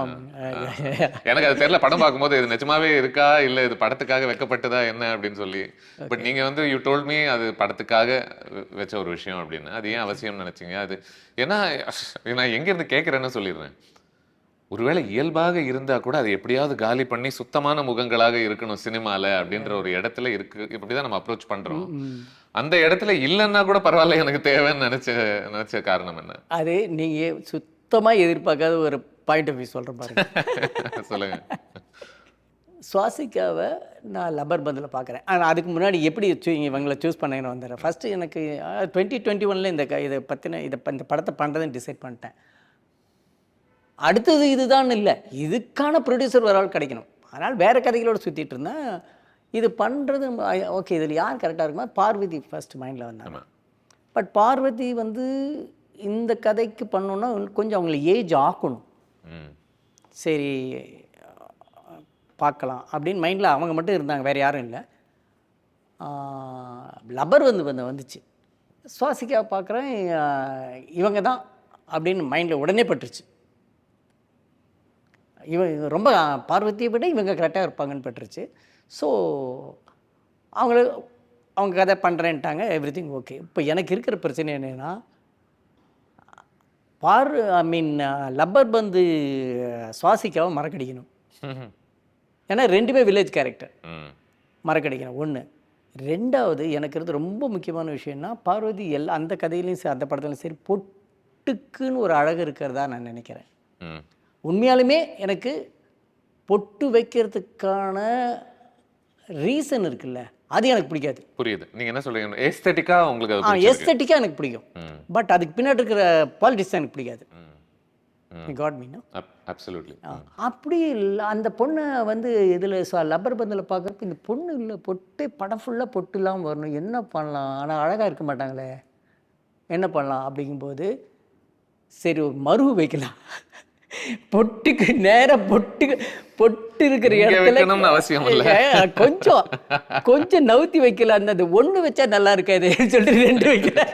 எனக்கு அது தெரியல, படம் பார்க்கும்போது இது நிஜமாவே இருக்கா இல்லை இது படத்துக்காக வைக்கப்பட்டதா என்ன அப்படின்னு சொல்லி. பட் நீங்கள் வந்து யூ டோல்ட் மீ அது படத்துக்காக வச்ச ஒரு விஷயம் அப்படின்னு. அது ஏன் அவசியம் நினச்சிங்க? அது ஏன்னா நான் எங்கேருந்து கேட்குறேன்னு சொல்லிடுறேன். ஒருவேளை இயல்பாக இருந்தால் கூட அது எப்படியாவது காலி பண்ணி சுத்தமான முகங்களாக இருக்கணும் சினிமாவில் அப்படின்ற ஒரு இடத்துல இருக்கு. இப்படிதான் நம்ம அப்ரோச் பண்ணுறோம். அந்த இடத்துல இல்லைன்னா கூட பரவாயில்ல, எனக்கு தேவைன்னு நினைச்ச காரணம் என்ன? அது நீங்கள் சுத்தமாக எதிர்பார்க்காத ஒரு பாயிண்ட் ஆஃப் வியூ சொல்கிற பாருங்க. சொல்லுங்க. சுவாசிக்காவை நான் லப்பர் பந்தில் பார்க்குறேன். ஆனால் அதுக்கு முன்னாடி எப்படி இவங்களை சூஸ் பண்ணேன்னு வந்துடுறேன். ஃபஸ்ட்டு எனக்கு 2021 இதை பற்றின இந்த படத்தை பண்ணுறதுன்னு டிசைட் பண்ணிட்டேன். அடுத்தது இதுதான் இல்லை, இதுக்கான ப்ரொடியூசர் ஒரு ஆள் கிடைக்கணும். அதனால் வேறு கதைகளோடு சுற்றிட்டு இருந்தேன். இது பண்ணுறது ஓகே, இதில் யார் கரெக்டாக இருக்குமா, பார்வதி ஃபஸ்ட்டு மைண்டில் வந்தாங்க. பட் பார்வதி வந்து இந்த கதைக்கு பண்ணோன்னா கொஞ்சம் அவங்கள ஏஜ் ஆக்கணும். சரி பார்க்கலாம் அப்படின்னு மைண்டில் அவங்க மட்டும் இருந்தாங்க, வேறு யாரும் இல்லை. லப்பர் வந்துச்சு. சுவாசிக்காக பார்க்குறேன், இவங்க தான் அப்படின்னு மைண்டில் உடனே பட்டுருச்சு. இவங்க ரொம்ப பார்வதியை விட இவங்க கரெக்டாக இருப்பாங்கன்னு பட்டுருச்சு. ஸோ அவங்க கதை பண்ணுறேன்ட்டாங்க, எவ்ரிதிங் ஓகே. இப்போ எனக்கு இருக்கிற பிரச்சனை என்னென்னா, லப்பர் பந்து சுவாசிக்காவை மறக்கடிக்கணும். ஏன்னா ரெண்டுமே வில்லேஜ் கேரக்டர், மறக்கடிக்கணும் ஒன்று. ரெண்டாவது எனக்கு இருந்து ரொம்ப முக்கியமான விஷயம்னா, பார்வதி அந்த கதையிலையும் சரி அந்த படத்துலையும் சரி பொட்டுக்குன்னு ஒரு அழகு இருக்கிறதா நான் நினைக்கிறேன். உண்மையாலுமே எனக்கு பொட்டு வைக்கிறதுக்கான ரீசன் இருக்குல்ல, அது எனக்கு பிடிக்காது. புரியுது நீங்க என்ன சொல்றீங்க, எஸ்தெட்டிக்கா உங்களுக்கு எஸ்தெட்டிக்கா எனக்கு பிடிக்கும். பட் அதுக்கு பின்னாடி இருக்கிற பாலிடிக்ஸ் எனக்கு பிடிக்காது. Got me no absolutely. அப்படி இல்லை, அந்த பொண்ணை வந்து இதில் லப்பர் பந்தில் பார்க்குறப்ப இந்த பொண்ணு இல்லை, பொட்டே படம் ஃபுல்லாக பொட்டுலாம் வரணும், என்ன பண்ணலாம், ஆனால் அழகாக இருக்க மாட்டாங்களே, என்ன பண்ணலாம் அப்படிங்கும்போது சரி ஒரு மருவு வைக்கலாம், பொட்டுக்கு நேராக பொட்டு இருக்கிற இடத்துல அவசியம் இல்லை, கொஞ்சம் நவுத்தி வைக்கலாம், அந்த ஒன்று வச்சா நல்லா இருக்காது சொல்லிட்டு 2 வைக்கிறேன்.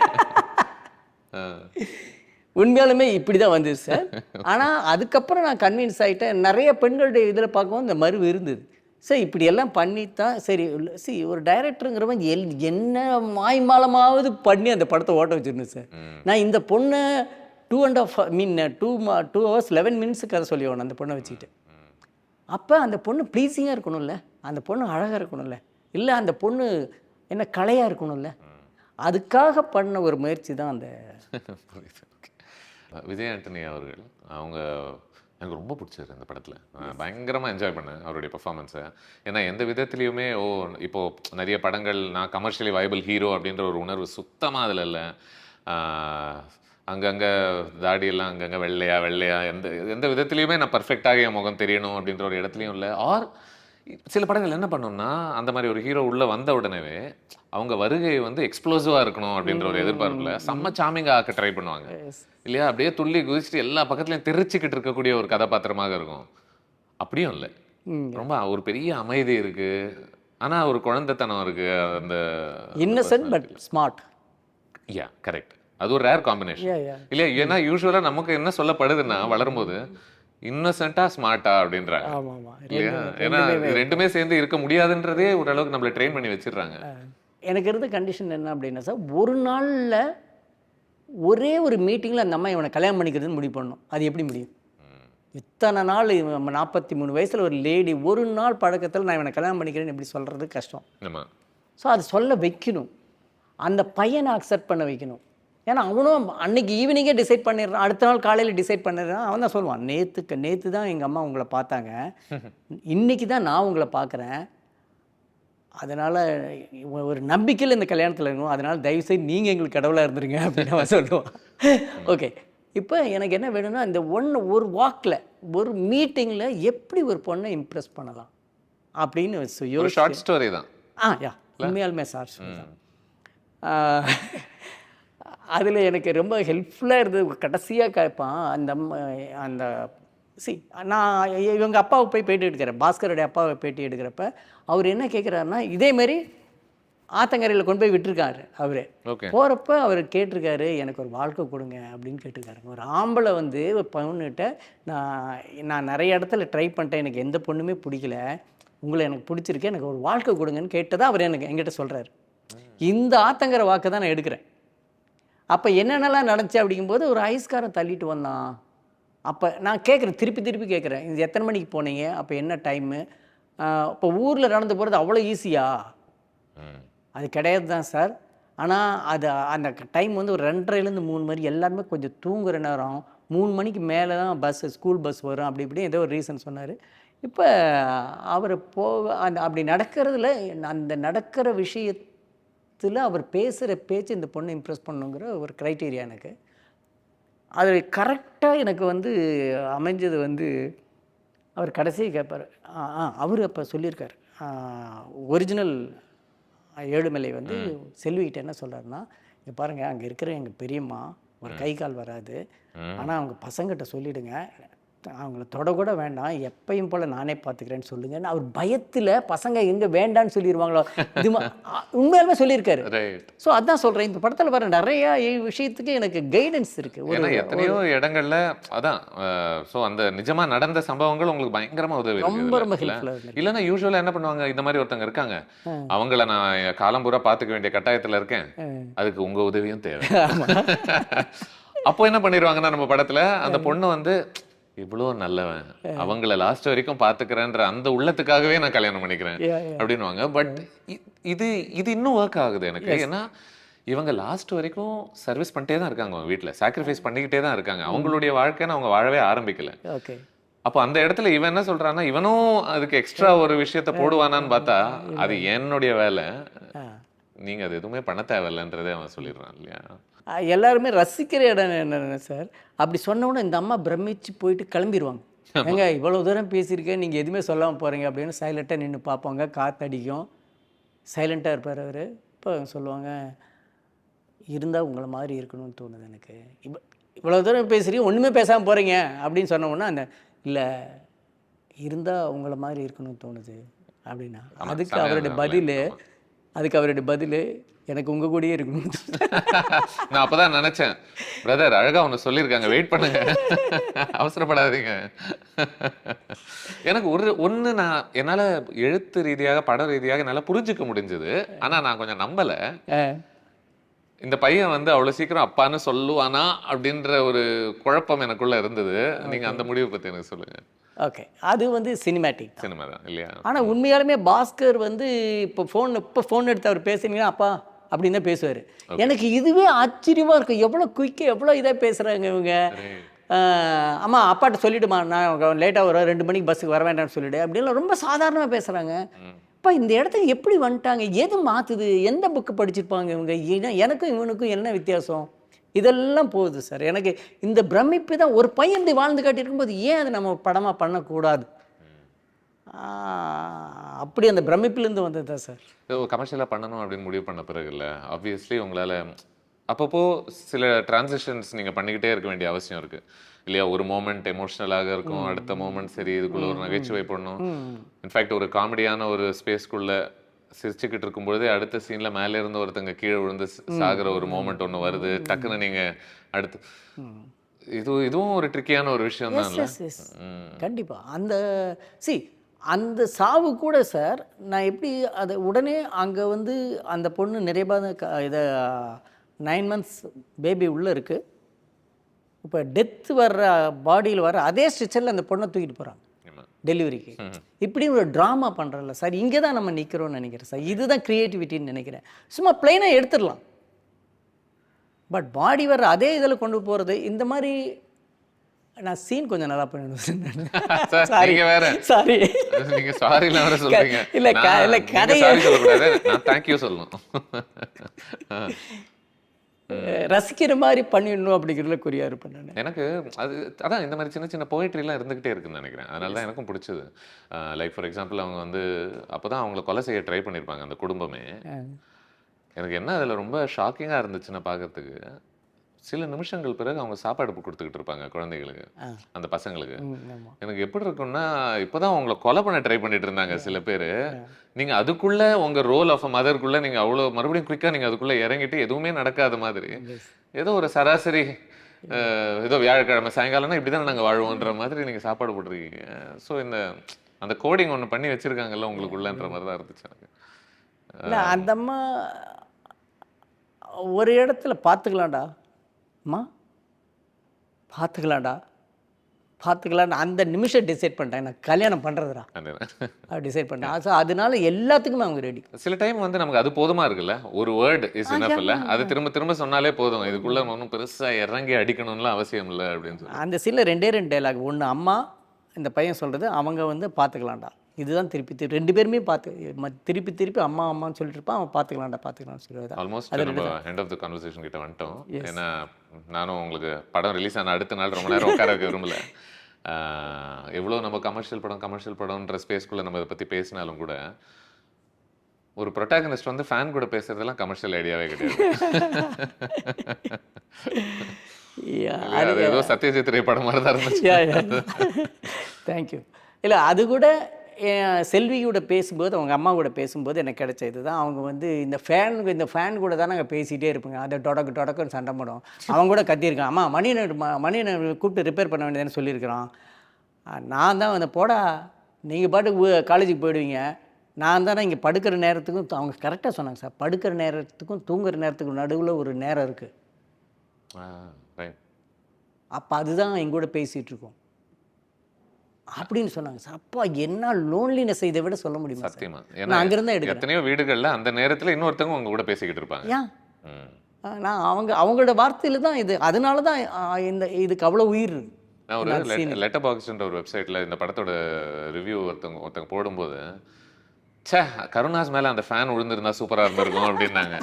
உண்மையாலுமே இப்படி தான் வந்தது சார். ஆனால் அதுக்கப்புறம் நான் கன்வின்ஸ் ஆகிட்டேன். நிறைய பெண்களுடைய இதில் பார்க்கவும் இந்த மருவு இருந்தது. சரி இப்படியெல்லாம் பண்ணித்தான் சரி. ஒரு டைரக்டருங்கிறவன் என்ன மாய்மாலமாவது பண்ணி அந்த படத்தை ஓட்ட வச்சிருந்தேன் சார். நான் இந்த பொண்ணை 2 hours 11 minutes கதை சொல்லி வேணும் அந்த பொண்ணை வச்சுக்கிட்டு. அப்போ அந்த பொண்ணு ப்ளீஸிங்காக இருக்கணும்ல, அந்த பொண்ணு அழகாக இருக்கணும்ல, இல்லை அந்த பொண்ணு என்ன கலையாக இருக்கணும்ல, அதுக்காக பண்ண ஒரு முயற்சி தான் அந்த விஜய் ஆண்டனி அவர்கள். அவங்க எனக்கு ரொம்ப பிடிச்சது அந்த படத்தில், பயங்கரமாக என்ஜாய் பண்ணேன் அவருடைய பெர்ஃபார்மன்ஸை. ஏன்னா எந்த விதத்துலேயுமே இப்போது நிறைய படங்கள் நான் கமர்ஷியலி வைபிள் ஹீரோ அப்படின்ற ஒரு உணர்வு சுத்தமாக அதில் இல்லை. அங்கங்கே தாடியெல்லாம் அங்கங்கே வெள்ளையா எந்த விதத்துலேயுமே நான் பர்ஃபெக்டாக என் முகம் தெரியணும் அப்படின்ற ஒரு இடத்துலையும் இல்லை. சில படங்கள் என்ன பண்ணோம்னா, அந்த மாதிரி ஒரு ஹீரோ உள்ளே வந்த உடனேவே அவங்க வருகை வந்து எக்ஸ்ப்ளோசிவாக இருக்கணும் அப்படின்ற ஒரு எதிர்பார்ப்பில் செம்ம சாமிங்காக ஆக்க ட்ரை பண்ணுவாங்க இல்லையா. அப்படியே துள்ளி குதிச்சுட்டு எல்லா பக்கத்துலையும் தெரிச்சுக்கிட்டு இருக்கக்கூடிய ஒரு கதாபாத்திரமாக இருக்கும். அப்படியும் இல்லை, ரொம்ப ஒரு பெரிய அமைதி இருக்குது, ஆனால் ஒரு குழந்தைத்தனம் இருக்குது, அந்த Innocent but smart. Yeah correct, அது ஒரு ரேர் காம்பினேஷன் இல்லையா. ஏன்னா யூஸ்வலாக நமக்கு என்ன சொல்லப்படுதுன்னா, வளரும்போது இன்னசென்ட்டா ஸ்மார்ட்டா அப்படின்றாங்க இல்லையா. ஏன்னா ரெண்டுமே சேர்ந்து இருக்க முடியாதுன்றதே ஓரளவுக்கு நம்மளை ட்ரெயின் பண்ணி வச்சிடுறாங்க. எனக்கு இருந்த கண்டிஷன் என்ன அப்படின்னா சார், ஒரு நாளில் ஒரே ஒரு மீட்டிங்கில் அந்த அம்மா இவனை கல்யாணம் பண்ணிக்கிறதுன்னு முடிவு பண்ணணும். அது எப்படி முடியும்? இத்தனை நாள் 43 வயசில் ஒரு லேடி ஒரு நாள் பழக்கத்தில் நான் இவனை கல்யாணம் பண்ணிக்கிறேன்னு எப்படி சொல்கிறது கஷ்டம். ஸோ அது சொல்ல வைக்கணும், அந்த பையனை அக்செப்ட் பண்ண வைக்கணும். ஏன்னா அவனும் அன்னைக்கு ஈவினிங்கே டிசைட் பண்ணிடுறான், அடுத்த நாள் காலையில் டிசைட் பண்ணிடுறான். அவன் தான் சொல்லுவான், நேற்று தான் எங்கள் அம்மா உங்களை பார்த்தாங்க, இன்றைக்கி தான் நான் உங்களை பார்க்குறேன், அதனால் ஒரு நம்பிக்கையில் இந்த கல்யாணத்தில் இருக்கணும், அதனால் தயவுசெய்து நீங்கள் எங்களுக்கு கடவுளாக இருந்துருங்க அப்படின்னு அவன் சொல்லுவான். ஓகே, இப்போ எனக்கு என்ன வேணும்னா, இந்த ஒரு வாக்கில் ஒரு மீட்டிங்கில் எப்படி ஒரு பொண்ணை இம்ப்ரெஸ் பண்ணலாம் அப்படின்னு ஒரு ஷார்ட் ஸ்டோரி தான். உண்மையாலுமே ஷார்ட் ஸ்டோரி தான். அதில் எனக்கு ரொம்ப ஹெல்ப்ஃபுல்லாக இருந்தது. கடைசியாக கேட்பான் அந்த நான் இவங்க அப்பாவை போய் பேட்டி எடுக்கிறேன், பாஸ்கருடைய அப்பாவை பேட்டி எடுக்கிறப்ப அவர் என்ன கேட்குறாருன்னா, இதேமாரி ஆத்தங்கரையில் கொண்டு போய் விட்டுருக்காரு. அவர் போகிறப்ப அவர் கேட்டிருக்காரு, எனக்கு ஒரு வாழ்க்கை கொடுங்க அப்படின்னு கேட்டிருக்காருங்க. ஒரு ஆம்பளை வந்து ஒரு பொண்ணுகிட்ட நான் நிறைய இடத்துல ட்ரை பண்ணிட்டேன், எனக்கு எந்த பொண்ணுமே பிடிக்கல, உங்களை எனக்கு பிடிச்சிருக்கு, எனக்கு ஒரு வாழ்க்கை கொடுங்கன்னு கேட்டதான் அவர் என்கிட்ட சொல்கிறார். இந்த ஆத்தங்கரை வாக்கை தான் நான் எடுக்கிறேன். அப்போ என்னென்னலாம் நடந்துச்சு அப்படிங்கும்போது, ஒரு ஐஸ்காரம் தள்ளிட்டு வந்தான். அப்போ நான் கேட்குறேன், திருப்பி கேட்குறேன், இது எத்தனை மணிக்கு போனீங்க, அப்போ என்ன டைமு, இப்போ ஊரில் நடந்து போகிறது அவ்வளோ ஈஸியா? அது கிடையாது தான் சார். ஆனால் அது அந்த டைம் வந்து ஒரு 2:30லேருந்து 3 மணி, எல்லாருமே கொஞ்சம் தூங்குகிற நேரம், 3 மணிக்கு மேலே தான் ஸ்கூல் பஸ் வரும், அப்படி இப்படி ஏதோ ஒரு ரீசன் சொன்னார். இப்போ அவர் அப்படி நடக்கிறதுல அந்த நடக்கிற விஷயத்தில் அவர் பேசுகிற பேச்சு இந்த பொண்ணை இம்ப்ரெஸ் பண்ணுங்கிற ஒரு க்ரைட்டீரியா எனக்கு. அது கரெக்டாக எனக்கு வந்து அமைஞ்சது வந்து அவர் கடைசி கேட்பார். அவர் அப்போ சொல்லியிருக்கார், ஒரிஜினல் ஏழுமலை வந்து செல்விகிட்ட என்ன சொல்கிறாருன்னா, இங்கே பாருங்கள், அங்கே இருக்கிற எங்கள் பெரியம்மா ஒரு கை கால் வராது, ஆனால் அவங்க பசங்கிட்ட சொல்லிவிடுங்க, அவங்கள தொடக்கூட வேண்டாம், எப்பயும் போல் நானே பார்த்துக்கிறேன்னு சொல்லுங்கன்னு. அவர் பயத்தில் பசங்க எங்கே வேண்டான்னு சொல்லிடுவாங்களோ இது உண்மையாலுமே சொல்லியிருக்காரு. ஸோ அதான் சொல்கிறேன், இந்த படத்தில் வர நிறையா விஷயத்துக்கு எனக்கு கைடன்ஸ் இருக்குது. ஏன்னா எத்தனையோ இடங்கள்ல அதான் ஸோ அந்த நிஜமாக நடந்த சம்பவங்கள் உங்களுக்கு பயங்கரமாக உதவி ரொம்ப ரொம்ப ஹெல்ப்ஃபுல்லாக. இல்லைன்னா யூஸ்வலாக என்ன பண்ணுவாங்க, இந்த மாதிரி ஒருத்தங்க இருக்காங்க, அவங்கள நான் காலம்பூரா பார்த்துக்க வேண்டிய கட்டாயத்தில் இருக்கேன், அதுக்கு உங்கள் உதவியும் தேவை. அப்போ என்ன பண்ணிடுவாங்கன்னா நம்ம படத்தில் அந்த பொண்ணு வந்து இவ்வளோ நல்லவன், அவங்கள லாஸ்ட் வரைக்கும் பார்த்துக்கிறேன்ற அந்த உள்ளத்துக்காகவே நான் கல்யாணம் பண்ணிக்கிறேன் அப்படின்னுவாங்க. பட் இது இன்னும் ஒர்க் ஆகுது எனக்கு. ஏன்னா இவங்க லாஸ்ட் வரைக்கும் சர்வீஸ் பண்ணிட்டே தான் இருக்காங்க, அவங்க வீட்டில் சாக்ரிஃபைஸ் பண்ணிக்கிட்டே தான் இருக்காங்க, அவங்களுடைய வாழ்க்கைன்னு அவங்க வாழவே ஆரம்பிக்கல. அப்போ அந்த இடத்துல இவன் என்ன சொல்றான்னா, இவனும் அதுக்கு எக்ஸ்ட்ரா ஒரு விஷயத்த போடுவானான்னு பார்த்தா அது என்னுடைய வேலை, நீங்க அது எதுவுமே பண்ண தேவையில்லைன்றதே அவன் சொல்லிடுறான் இல்லையா. எல்லாருமே ரசிக்கிற இடம் என்னென்ன சார், அப்படி சொன்னோன்னே இந்த அம்மா பிரமிச்சு போயிட்டு கிளம்பிடுவாங்க. ஏங்க இவ்வளோ தூரம் பேசியிருக்கேன், நீங்கள் எதுவுமே சொல்லாமல் போகிறீங்க அப்படின்னு சைலண்ட்டாக நின்று பார்ப்பாங்க. காற்றடிக்கும், சைலண்ட்டாக இருப்பார் அவர். இப்போ சொல்லுவாங்க, இருந்தால் உங்களை மாதிரி இருக்கணும்னு தோணுது எனக்கு, இவ்வளோ தூரம் பேசுகிறீங்க ஒன்றுமே பேசாமல் போகிறீங்க அப்படின்னு சொன்ன உடனே அந்த இல்லை இருந்தால் உங்களை மாதிரி இருக்கணும்னு தோணுது அப்படின்னா, அதுக்கு அவருடைய பதில் எனக்கு உங்கள் கூடயே இருக்கணும். நான் அப்போதான் நினச்சேன், பிரதர் அழகாக ஒன்று சொல்லியிருக்காங்க, வெயிட் பண்ணுங்க, அவசரப்படாதீங்க. எனக்கு ஒன்று நான் என்னால் எழுத்து ரீதியாக படம் ரீதியாக என்னால் புரிஞ்சுக்க முடிஞ்சது. ஆனால் நான் கொஞ்சம் நம்பலை, இந்த பையன் வந்து அவ்வளோ சீக்கிரம் அப்பான்னு சொல்லுவானா அப்படின்ற ஒரு குழப்பம் எனக்குள்ள இருந்தது. நீங்கள் அந்த முடிவை பற்றி எனக்கு சொல்லுங்கள். ஓகே, அது வந்து சினிமா தான் இல்லையா. ஆனால் உண்மையாலுமே பாஸ்கர் வந்து இப்போ ஃபோன் எடுத்து அவர் பேசுனீங்கன்னா அப்பா அப்படின்னு தான் பேசுவார். எனக்கு இதுவே ஆச்சரியமாக இருக்கும், எவ்வளோ குயிக்காக எவ்வளோ இதாக பேசுகிறாங்க இவங்க. அம்மா அப்பாட்ட சொல்லிவிடுமா, நான் லேட்டாக வர 2 மணிக்கு பஸ்ஸுக்கு வர வேண்டாம்னு சொல்லிவிடு அப்படின்லாம் ரொம்ப சாதாரணமாக பேசுகிறாங்க. இப்போ இந்த இடத்துக்கு எப்படி வந்துட்டாங்க, எது மாற்றுது, எந்த புக்கு படிச்சிருப்பாங்க இவங்க, எனக்கும் இவனுக்கும் என்ன வித்தியாசம், இதெல்லாம் போகுது சார். எனக்கு இந்த பிரமிப்பு தான், ஒரு பையன் இப்படி வாழ்ந்து காட்டியிருக்கும்போது ஏன் அதை நம்ம படமாக பண்ணக்கூடாது, அப்படி அந்த பிரமிப்பிலேருந்து வந்தது தான் சார். கமர்ஷியலாக பண்ணணும் அப்படின்னு முடிவு பண்ண பிறகு இல்லை, ஆப்வியஸ்லி உங்களால் அப்பப்போ சில டிரான்சிஷன்ஸ் நீங்கள் பண்ணிக்கிட்டே இருக்க வேண்டிய அவசியம் இருக்குது இல்லையா. ஒரு மோமெண்ட் எமோஷ்னலாக இருக்கும், அடுத்த மோமெண்ட் சரி இதுக்குள்ளே ஒரு நகைச்சுவை பண்ணணும். இன்ஃபேக்ட் ஒரு காமெடியான ஒரு ஸ்பேஸ்க்குள்ளே சிரிச்சுக்கிட்டு இருக்கும்பொழுதே அடுத்த சீனில் மேலே இருந்து ஒருத்தங்க கீழே விழுந்து சாகிற ஒரு மோமெண்ட் ஒன்று வருது, டக்குன்னு நீங்கள் அடுத்து இதுவும் ஒரு ட்ரிக்கியான ஒரு விஷயம் தான் இல்லை. கண்டிப்பாக அந்த சாவு கூட சார், நான் எப்படி அதை உடனே அங்கே வந்து அந்த பொண்ணு நிறைய இதை 9 months பேபி உள்ளே இருக்குது, இப்போ டெத்து வர்ற பாடியில் வர அதே ஸ்ட்ரெச்சரில் அந்த பொண்ணை தூக்கிட்டு போகிறாங்க டெலிவரிக்கு. இப்படி ஒரு ட்ராமா பண்ணுறல சார், இங்கே தான் நம்ம நிற்கிறோம்னு நினைக்கிறேன் சார். இதுதான் க்ரியேட்டிவிட்டின்னு நினைக்கிறேன். சும்மா பிளைனாக எடுத்துடலாம், பட் பாடி வர்ற அதே இதில் கொண்டு போகிறது, இந்த மாதிரி நான் சீன் கொஞ்சம் நல்லா பண்ணணும். சாரி வேற, சாரி நீங்க சாரில வேற சொல்றீங்க. இல்ல கதை சொல்ல கூடாது, நான் थैंक यू சொல்லணும். ரசிக்கிற மாதிரி பண்ணிடணும் அப்படிங்கிறதுல குறியா இருப்பேன் நான். எனக்கு அதான் இந்த மாதிரி சின்ன சின்ன போயிட்ரிலாம் இருந்துகிட்டே இருக்குன்னு நினைக்கிறேன். அதனால தான் எனக்கும் பிடிச்சது. லைக் ஃபார் எக்ஸாம்பிள் அவங்க வந்து அப்போதான் அவங்கள கொலை செய்ய ட்ரை பண்ணியிருப்பாங்க அந்த குடும்பமே. எனக்கு என்ன அதில் ரொம்ப ஷாக்கிங்காக இருந்துச்சுன்னா பார்க்கறதுக்கு, சில நிமிஷங்கள் பிறகு அவங்க சாப்பாடு கொடுத்துக்கிட்டு இருப்பாங்க குழந்தைகளுக்கு, அந்த பசங்களுக்கு. எனக்கு எப்படி இருக்கும்னா, இப்போதான் அவங்கள கொலை பண்ண ட்ரை பண்ணிட்டு இருந்தாங்க சில பேர். நீங்க அதுக்குள்ள உங்க ரோல் ஆஃப் அ மதருக்குள்ள நீங்க அவ்வளோ மறுபடியும் குயிக்கா நீங்க அதுக்குள்ள இறங்கிட்டு எதுவுமே நடக்காத மாதிரி, ஏதோ ஒரு சராசரி ஏதோ வியாழக்கிழமை சாயங்காலம்னா இப்படிதான் நாங்கள் வாழ்வோன்ற மாதிரி நீங்க சாப்பாடு போட்டிருக்கீங்க. ஸோ இந்த அந்த கோடிங் ஒன்று பண்ணி வச்சிருக்காங்கல்ல உங்களுக்குள்ளன்ற மாதிரி தான் இருந்துச்சு எனக்கு. அந்த அம்மா ஒரு இடத்துல பார்த்துக்கலாம்டா அம்மா, பார்த்துக்கலாம்டா அந்த நிமிஷம் டிசைட் பண்ணிட்டேன், நான் கல்யாணம் பண்ணுறதுடா டிசைட் பண்ணிட்டேன். ஸோ அதனால எல்லாத்துக்குமே அவங்க ரெடி. சில டைம் வந்து நமக்கு அது போதுமா இருக்குல்ல, ஒரு வேர்டு இஸ் இனஃப் இல்லை, அது திரும்ப திரும்ப சொன்னாலே போதும், இதுக்குள்ள ஒன்றும் பெருசாக இறங்கி அடிக்கணும்லாம் அவசியம் இல்லை அப்படின்னு சொல்லி. அந்த சீனில் 2 டைலாக், ஒன்று அம்மா, இந்த பையன் சொல்கிறது அவங்க வந்து பார்த்துக்கலாம்டா, இதுதான் திருப்பி திருப்பி 2 பேருமே திருப்பி திருப்பி அம்மா அம்மான்னு சொல்லிட்டு இருப்பான், அவன் பார்த்துக்கலாம்னு சொல்லுவாங்க. ஆல்மோஸ்ட் நம்ம எண்ட் ஆஃப் த கன்வர்சேஷன் கிட்ட வந்துட்டோம். ஏன்னா நானும் உங்களுக்கு படம் ரிலீஸ் ஆன அடுத்த நாள் ரொம்ப நேரம் உட்கார வைக்க விரும்பல. எவ்வளோ நம்ம கமர்ஷியல் படம்ன்ற ஸ்பேஸ்க்குள்ளே நம்ம இதை பற்றி பேசினாலும் கூட ஒரு ப்ரொட்டாகனிஸ்ட் வந்து ஃபேன் கூட பேசுறதெல்லாம் கமர்ஷியல் ஐடியாவே கிடையாது. அது ஏதோ சத்யஜித் ரே படம் மாதிரி தான் இருந்துச்சு. தேங்க்யூ. இல்லை, அது கூட செல்வி கூட பேசும்போது, அவங்க அம்மா கூட பேசும்போது எனக்கு கிடைச்ச இதுதான். அவங்க வந்து இந்த ஃபேன் கூட தான் நாங்கள் பேசிகிட்டே இருப்போங்க. அதை டொடக்குன்னு சண்டை போடும். அவங்க கூட கத்தியிருக்கான், அம்மா மணியனை கூப்பிட்டு ரிப்பேர் பண்ண வேண்டியதுன்னு சொல்லியிருக்கிறான். நான் தான் அந்த போடா, நீங்கள் பாட்டுக்கு காலேஜுக்கு போயிடுவீங்க, நான் தானே இங்கே படுக்கிற நேரத்துக்கும், அவங்க கரெக்டாக சொன்னாங்க சார், படுக்கிற நேரத்துக்கும் தூங்குற நேரத்துக்கும் நடுவில் ஒரு நேரம் இருக்குது. அப்போ அதுதான் எங்கூட பேசிகிட்டு இருக்கோம் அப்படின்னு சொன்னாங்க சார். அப்பா என்ன லோன்லினஸ், இதை விட சொல்ல முடியுமா? சத்தியமா. நான் அங்கிருந்தா எடுக்கிறேன். எத்தனையோ வீடுகளில் அந்த நேரத்தில் இன்னொருத்தவங்க உங்க கூட பேசிக்கிட்டு இருப்பாங்க. நான் அவங்களோட வார்த்தையில தான் இது, அதனால தான் இதுக்கு அவ்வளோ உயிர். நான் ஒரு லெட்டர் பாக்ஸ்ன்ற ஒரு வெப்சைட்டில் இந்த படத்தோட ரிவ்யூ ஒருத்தங்க போடும்போது, சே கருணாஸ் மேலே அந்த ஃபேன் விழுந்திருந்தா சூப்பராக இருந்திருக்கும் அப்படின்னாங்க.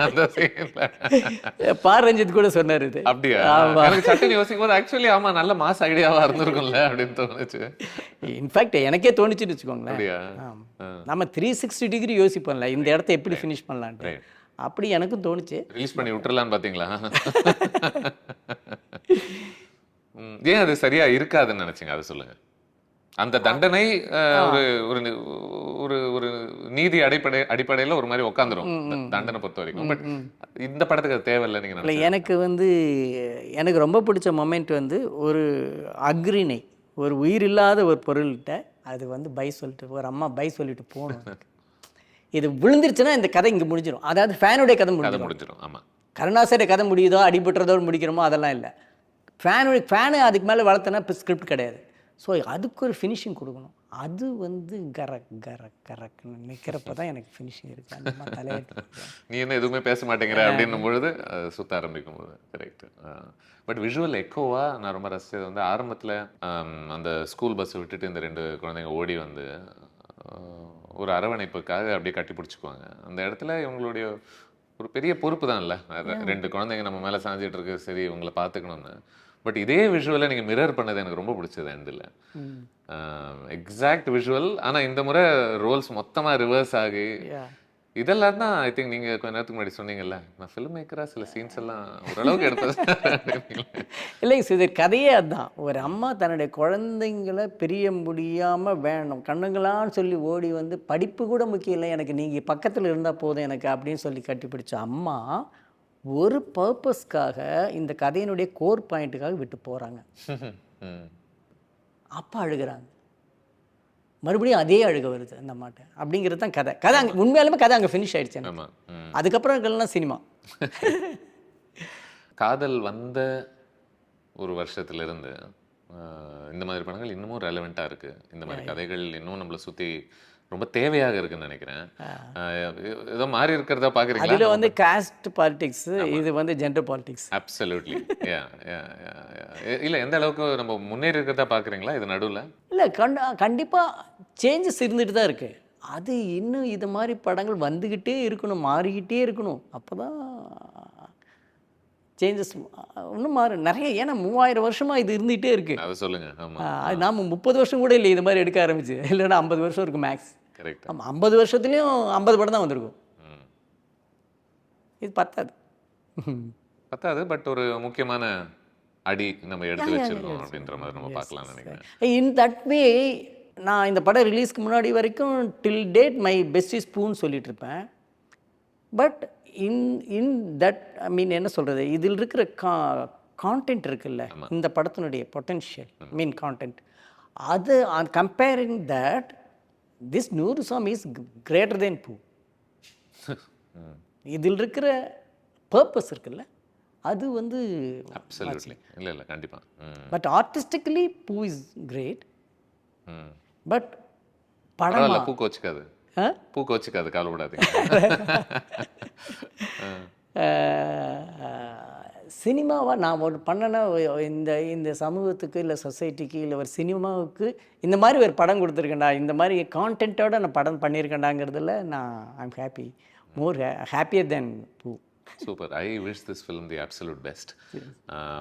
அந்த சீனில் ரஞ்சித் கூட சொன்னார் இது. அப்படியா? எனக்கு சட்டன் யோசிக்கும் போது ஆக்சுவலி ஆமாம், நல்ல மாஸ் ஐடியாவாக இருந்திருக்கும்ல அப்படின்னு தோணுச்சு. இன்ஃபேக்ட் எனக்கே தோணுச்சுன்னு வச்சுக்கோங்களேன். அப்படியா? நம்ம 360 டிகிரி யோசிப்போம்ல, இந்த இடத்த எப்படி ஃபினிஷ் பண்ணலான்ட்டு. அப்படி எனக்கும் தோணுச்சு. ரிலீஸ் பண்ணி விட்டுறலான்னு பார்த்தீங்களா? ஏன் அது சரியா இருக்காதுன்னு நினைச்சீங்க? அதை சொல்லுங்க. அந்த தண்டனை ஒரு ஒரு நீதி அடிப்படையில் ஒரு மாதிரி உட்காந்துரும் தண்டனை பொறுத்த வரைக்கும். பட் இந்த படத்துக்கு அது தேவையில்லை நீங்க நினைக்கிறீங்க? எனக்கு வந்து எனக்கு ரொம்ப பிடிச்ச மொமெண்ட் வந்து ஒரு அக்ரிணை, ஒரு உயிர் இல்லாத ஒரு பொருள்கிட்ட அது வந்து பை சொல்லிட்டு, ஒரு அம்மா பை சொல்லிட்டு போகணும். இது விழுந்துருச்சுன்னா இந்த கதை இங்கே முடிஞ்சிடும். அதாவது ஃபேனுடைய கதை முடிஞ்சிடும். ஆமாம், கருணாசனுடைய கதை முடியுதோ அடிபட்டுறதோடு முடிக்கிறோமோ அதெல்லாம் இல்லை. ஃபேனு அதுக்கு மேலே வளர்த்தனா இப்போ ஸ்கிரிப்ட் கிடையாது. ஸோ அதுக்கு ஒரு ஃபினிஷிங் கொடுக்கணும். அது வந்து கரக்குன்னு நிற்கிறப்ப தான் எனக்கு ஃபினிஷிங் இருக்குது. அந்த மாதிரி தலையிட்டு நீ என்ன எதுவுமே பேச மாட்டேங்கிற அப்படின்னும் பொழுது சுற்ற ஆரம்பிக்கும் போது கரெக்ட். பட் விஷுவல் எக்கோவாக நான் ரொம்ப ரசித்தது வந்து ஆரம்பத்தில் அந்த ஸ்கூல் பஸ்ஸை விட்டுட்டு இந்த 2 குழந்தைங்க ஓடி வந்து ஒரு அரவணைப்புக்காக அப்படியே கட்டி பிடிச்சிக்குவாங்க. அந்த இடத்துல இவங்களுடைய ஒரு பெரிய பொறுப்பு தான் இல்லை, 2 குழந்தைங்க நம்ம மேலே சாஞ்சிட்டு இருக்கு, சரி இவங்களை பார்த்துக்கணும்னு. பட் இதே விஷுவலை நீங்கள் மிரர் பண்ணது எனக்கு ரொம்ப பிடிச்சது. எண்டில் எக்ஸாக்ட் விஷுவல், ஆனால் இந்த முறை ரோல்ஸ் மொத்தமாக ரிவர்ஸ் ஆகி இதெல்லாம் தான் ஐ திங்க் நீங்கள் கொஞ்ச நேரத்துக்கு முன்னாடி சொன்னீங்கல்ல, நான் ஃபிலிம் மேக்கராக சில சீன்ஸ் எல்லாம் ஓரளவுக்கு எடுத்தது. இல்லைங்க சார், இது கதையே அதுதான். ஒரு அம்மா தன்னுடைய குழந்தைங்களை பிரிய முடியாமல் வேணும் கண்ணுங்களான்னு சொல்லி ஓடி வந்து, படிப்பு கூட முக்கியம் இல்லை எனக்கு, நீங்கள் பக்கத்தில் இருந்தால் போதும் எனக்கு அப்படின்னு சொல்லி கட்டிப்பிடிச்ச அம்மா ஒரு பர்பஸ்க்காக இந்த கதையினுடைய கோர் பாயிண்ட்டுக்காக விட்டு போகிறாங்க. அப்பா அழுகிறாங்க, மறுபடியும் அதே அழுக வருது அந்த அம்மாட்ட. அப்படிங்கிறது தான் கதை. அங்கே உண்மையாலுமே கதை அங்கே ஃபினிஷ் ஆகிடுச்சு. அதுக்கப்புறம் இருக்கலாம் சினிமா. காதல் வந்த ஒரு வருஷத்துலேருந்து இந்த மாதிரி படங்கள் இன்னமும் ரெலவெண்ட்டாக இருக்குது. இந்த மாதிரி கதைகள் இன்னும் நம்மளை சுற்றி ரொம்ப தேவையாக இருக்குன்னு நினைக்கிறேன். ஏதோ மாறி இருக்கிறதா பார்க்குறீங்களா? அதில் வந்து காஸ்ட் பாலிடிக்ஸ், இது வந்து ஜெண்டர் பாலிடிக்ஸ். அப்சல்யூட்லி. இல்லை, எந்த அளவுக்கு நம்ம முன்னேறி இருக்கிறதா பார்க்குறீங்களா இது நடுவில்? இல்லை, கண்டிப்பாக சேஞ்சஸ் இருந்துகிட்டு தான் இருக்குது. அது இன்னும் இது மாதிரி படங்கள் வந்துக்கிட்டே இருக்கணும், மாறிக்கிட்டே இருக்கணும். அப்போ தான் சேஞ்சஸ் இன்னும் நிறைய. ஏன்னா 3000 வருஷமாக இது இருந்துகிட்டே இருக்குது. அதை சொல்லுங்கள். ஆமாம், நாம் 30 வருஷம் கூட இல்லை இது மாதிரி எடுக்க ஆரம்பிச்சு. இல்லைன்னா 50 வருஷம் இருக்குது மேக்ஸ். கரெக்ட். ஆமாம், 50 வருஷத்துலேயும் 50 படம் தான் வந்திருக்கும். இது பத்தாது. பட் ஒரு முக்கியமான அடி நம்ம எடுத்து வச்சிருக்கோம் அப்படின்ற மாதிரி நம்ம பார்க்கலாம்னு நினைக்கிறேன். இன் தட் வே நான் இந்த படம் ரிலீஸ்க்கு முன்னாடி வரைக்கும் till date my best spoon சொல்லிட்டு இருப்பேன். பட் இன் தட் ஐ மீன் என்ன சொல்கிறது, இதில் இருக்கிற கான்டென்ட் இருக்குல்ல, இந்த படத்தினுடைய பொட்டென்ஷியல் மீன் கான்டென்ட், அது comparing that this Noorusami is greater than Poo. இதில் இருக்கிற பர்பஸ் இருக்குல்ல, அது வந்து அப்சல்யூட்லி இல்லை கண்டிப்பாக. பட் ஆர்டிஸ்டிக்கலி பூ இஸ் கிரேட். பட் படம் பூ கோச்சிக்காது, கவலைப்படாதீங்க. சினிமாவா நான் ஒரு பண்ணனா இந்த இந்த சமூகத்துக்கு இல்லை சொசைட்டிக்கு இல்லை ஒரு சினிமாவுக்கு இந்த மாதிரி ஒரு படம் கொடுத்துருக்கேன்டா, இந்த மாதிரி கான்டென்ட்டோட நான் படம் பண்ணியிருக்கேன்டாங்கிறதுல நான் ஐம் ஹாப்பி, மோர் ஹாப்பியர் தென் பூ. Super. I wish this film the absolute best.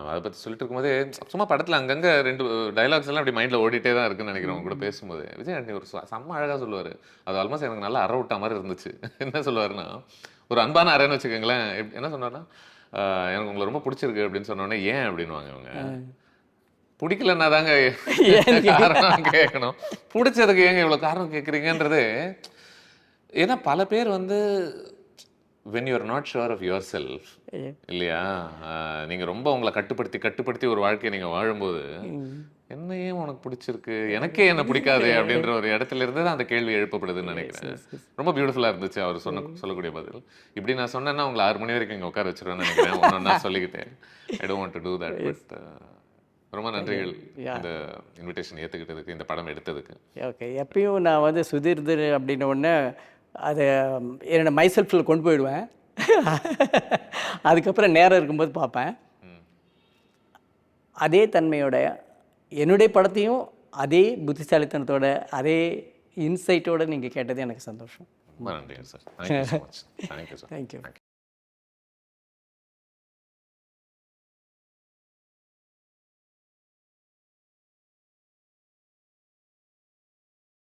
அதை பற்றி சொல்லிட்டு இருக்கும்போதே சும்மா படத்தில் அங்கங்கே 2 டைலாக்ஸ் எல்லாம் அப்படி மைண்டில் ஓடிட்டே தான் இருக்குன்னு நினைக்கிறேன் உங்க கூட பேசும்போது. விஜய் ஆண்டனி ஒரு செம்ம அழகாக சொல்லுவார். அது ஆல்மோஸ்ட் எனக்கு நல்லா அற விட்ட மாதிரி இருந்துச்சு. என்ன சொல்லுவாருன்னா, ஒரு அன்பான அறைன்னு வச்சுக்கோங்களேன். என்ன சொன்னார்னா, எனக்கு உங்களை ரொம்ப பிடிச்சிருக்கு அப்படின்னு சொன்னோடனே ஏன் அப்படின்வாங்க இவங்க. பிடிக்கலன்னா தாங்க காரணம் கேட்கணும், பிடிச்சதுக்கு ஏங்க இவ்வளோ காரணம் கேட்குறீங்கன்றது. ஏன்னா பல பேர் வந்து when you are not sure of yourself இல்லையா, நீங்க ரொம்ப உங்களை கட்டுப்படுத்தி ஒரு வாழ்க்கையை நீங்க வாழும்போது என்ன ஏன் உனக்கு பிடிச்சிருக்கு, எனக்கே என்ன பிடிக்காது அப்படின்ற ஒரு இடத்துல இருந்து தான் அந்த கேள்வி எழுப்பப்படுதுன்னு நினைக்கிறேன். ரொம்ப பியூட்டிஃபுல்லா இருந்துச்சு அவர் சொல்லக்கூடிய பதில். இப்படி நான் சொன்னேன்னா உங்களை 6 மணி வரைக்கும் இங்கே உட்கார வச்சிருவேன்னு நினைக்கிறேன். ஒன்னொன்னா சொல்லிக்கிட்டேன். I don't want to do that. But ரொம்ப நன்றிகள் இந்த இன்விடேஷன் ஏற்றுக்கிட்டதுக்கு, இந்த படம் எடுத்ததுக்கு. ஓகே, எப்பயும் நான் வந்து சுதீர்தர் அப்படின்ன உடனே அதை என்னோடய மைசெல்ஃபில் கொண்டு போயிடுவேன். அதுக்கப்புறம் நேரம் இருக்கும்போது பார்ப்பேன். அதே தன்மையோட என்னுடைய படத்தையும் அதே புத்திசாலித்தனத்தோட அதே இன்சைட்டோடு நீங்கள் கேட்டது எனக்கு சந்தோஷம். ரொம்ப நன்றிங்க sir. Thank you so much. Thank you sir. Thank you.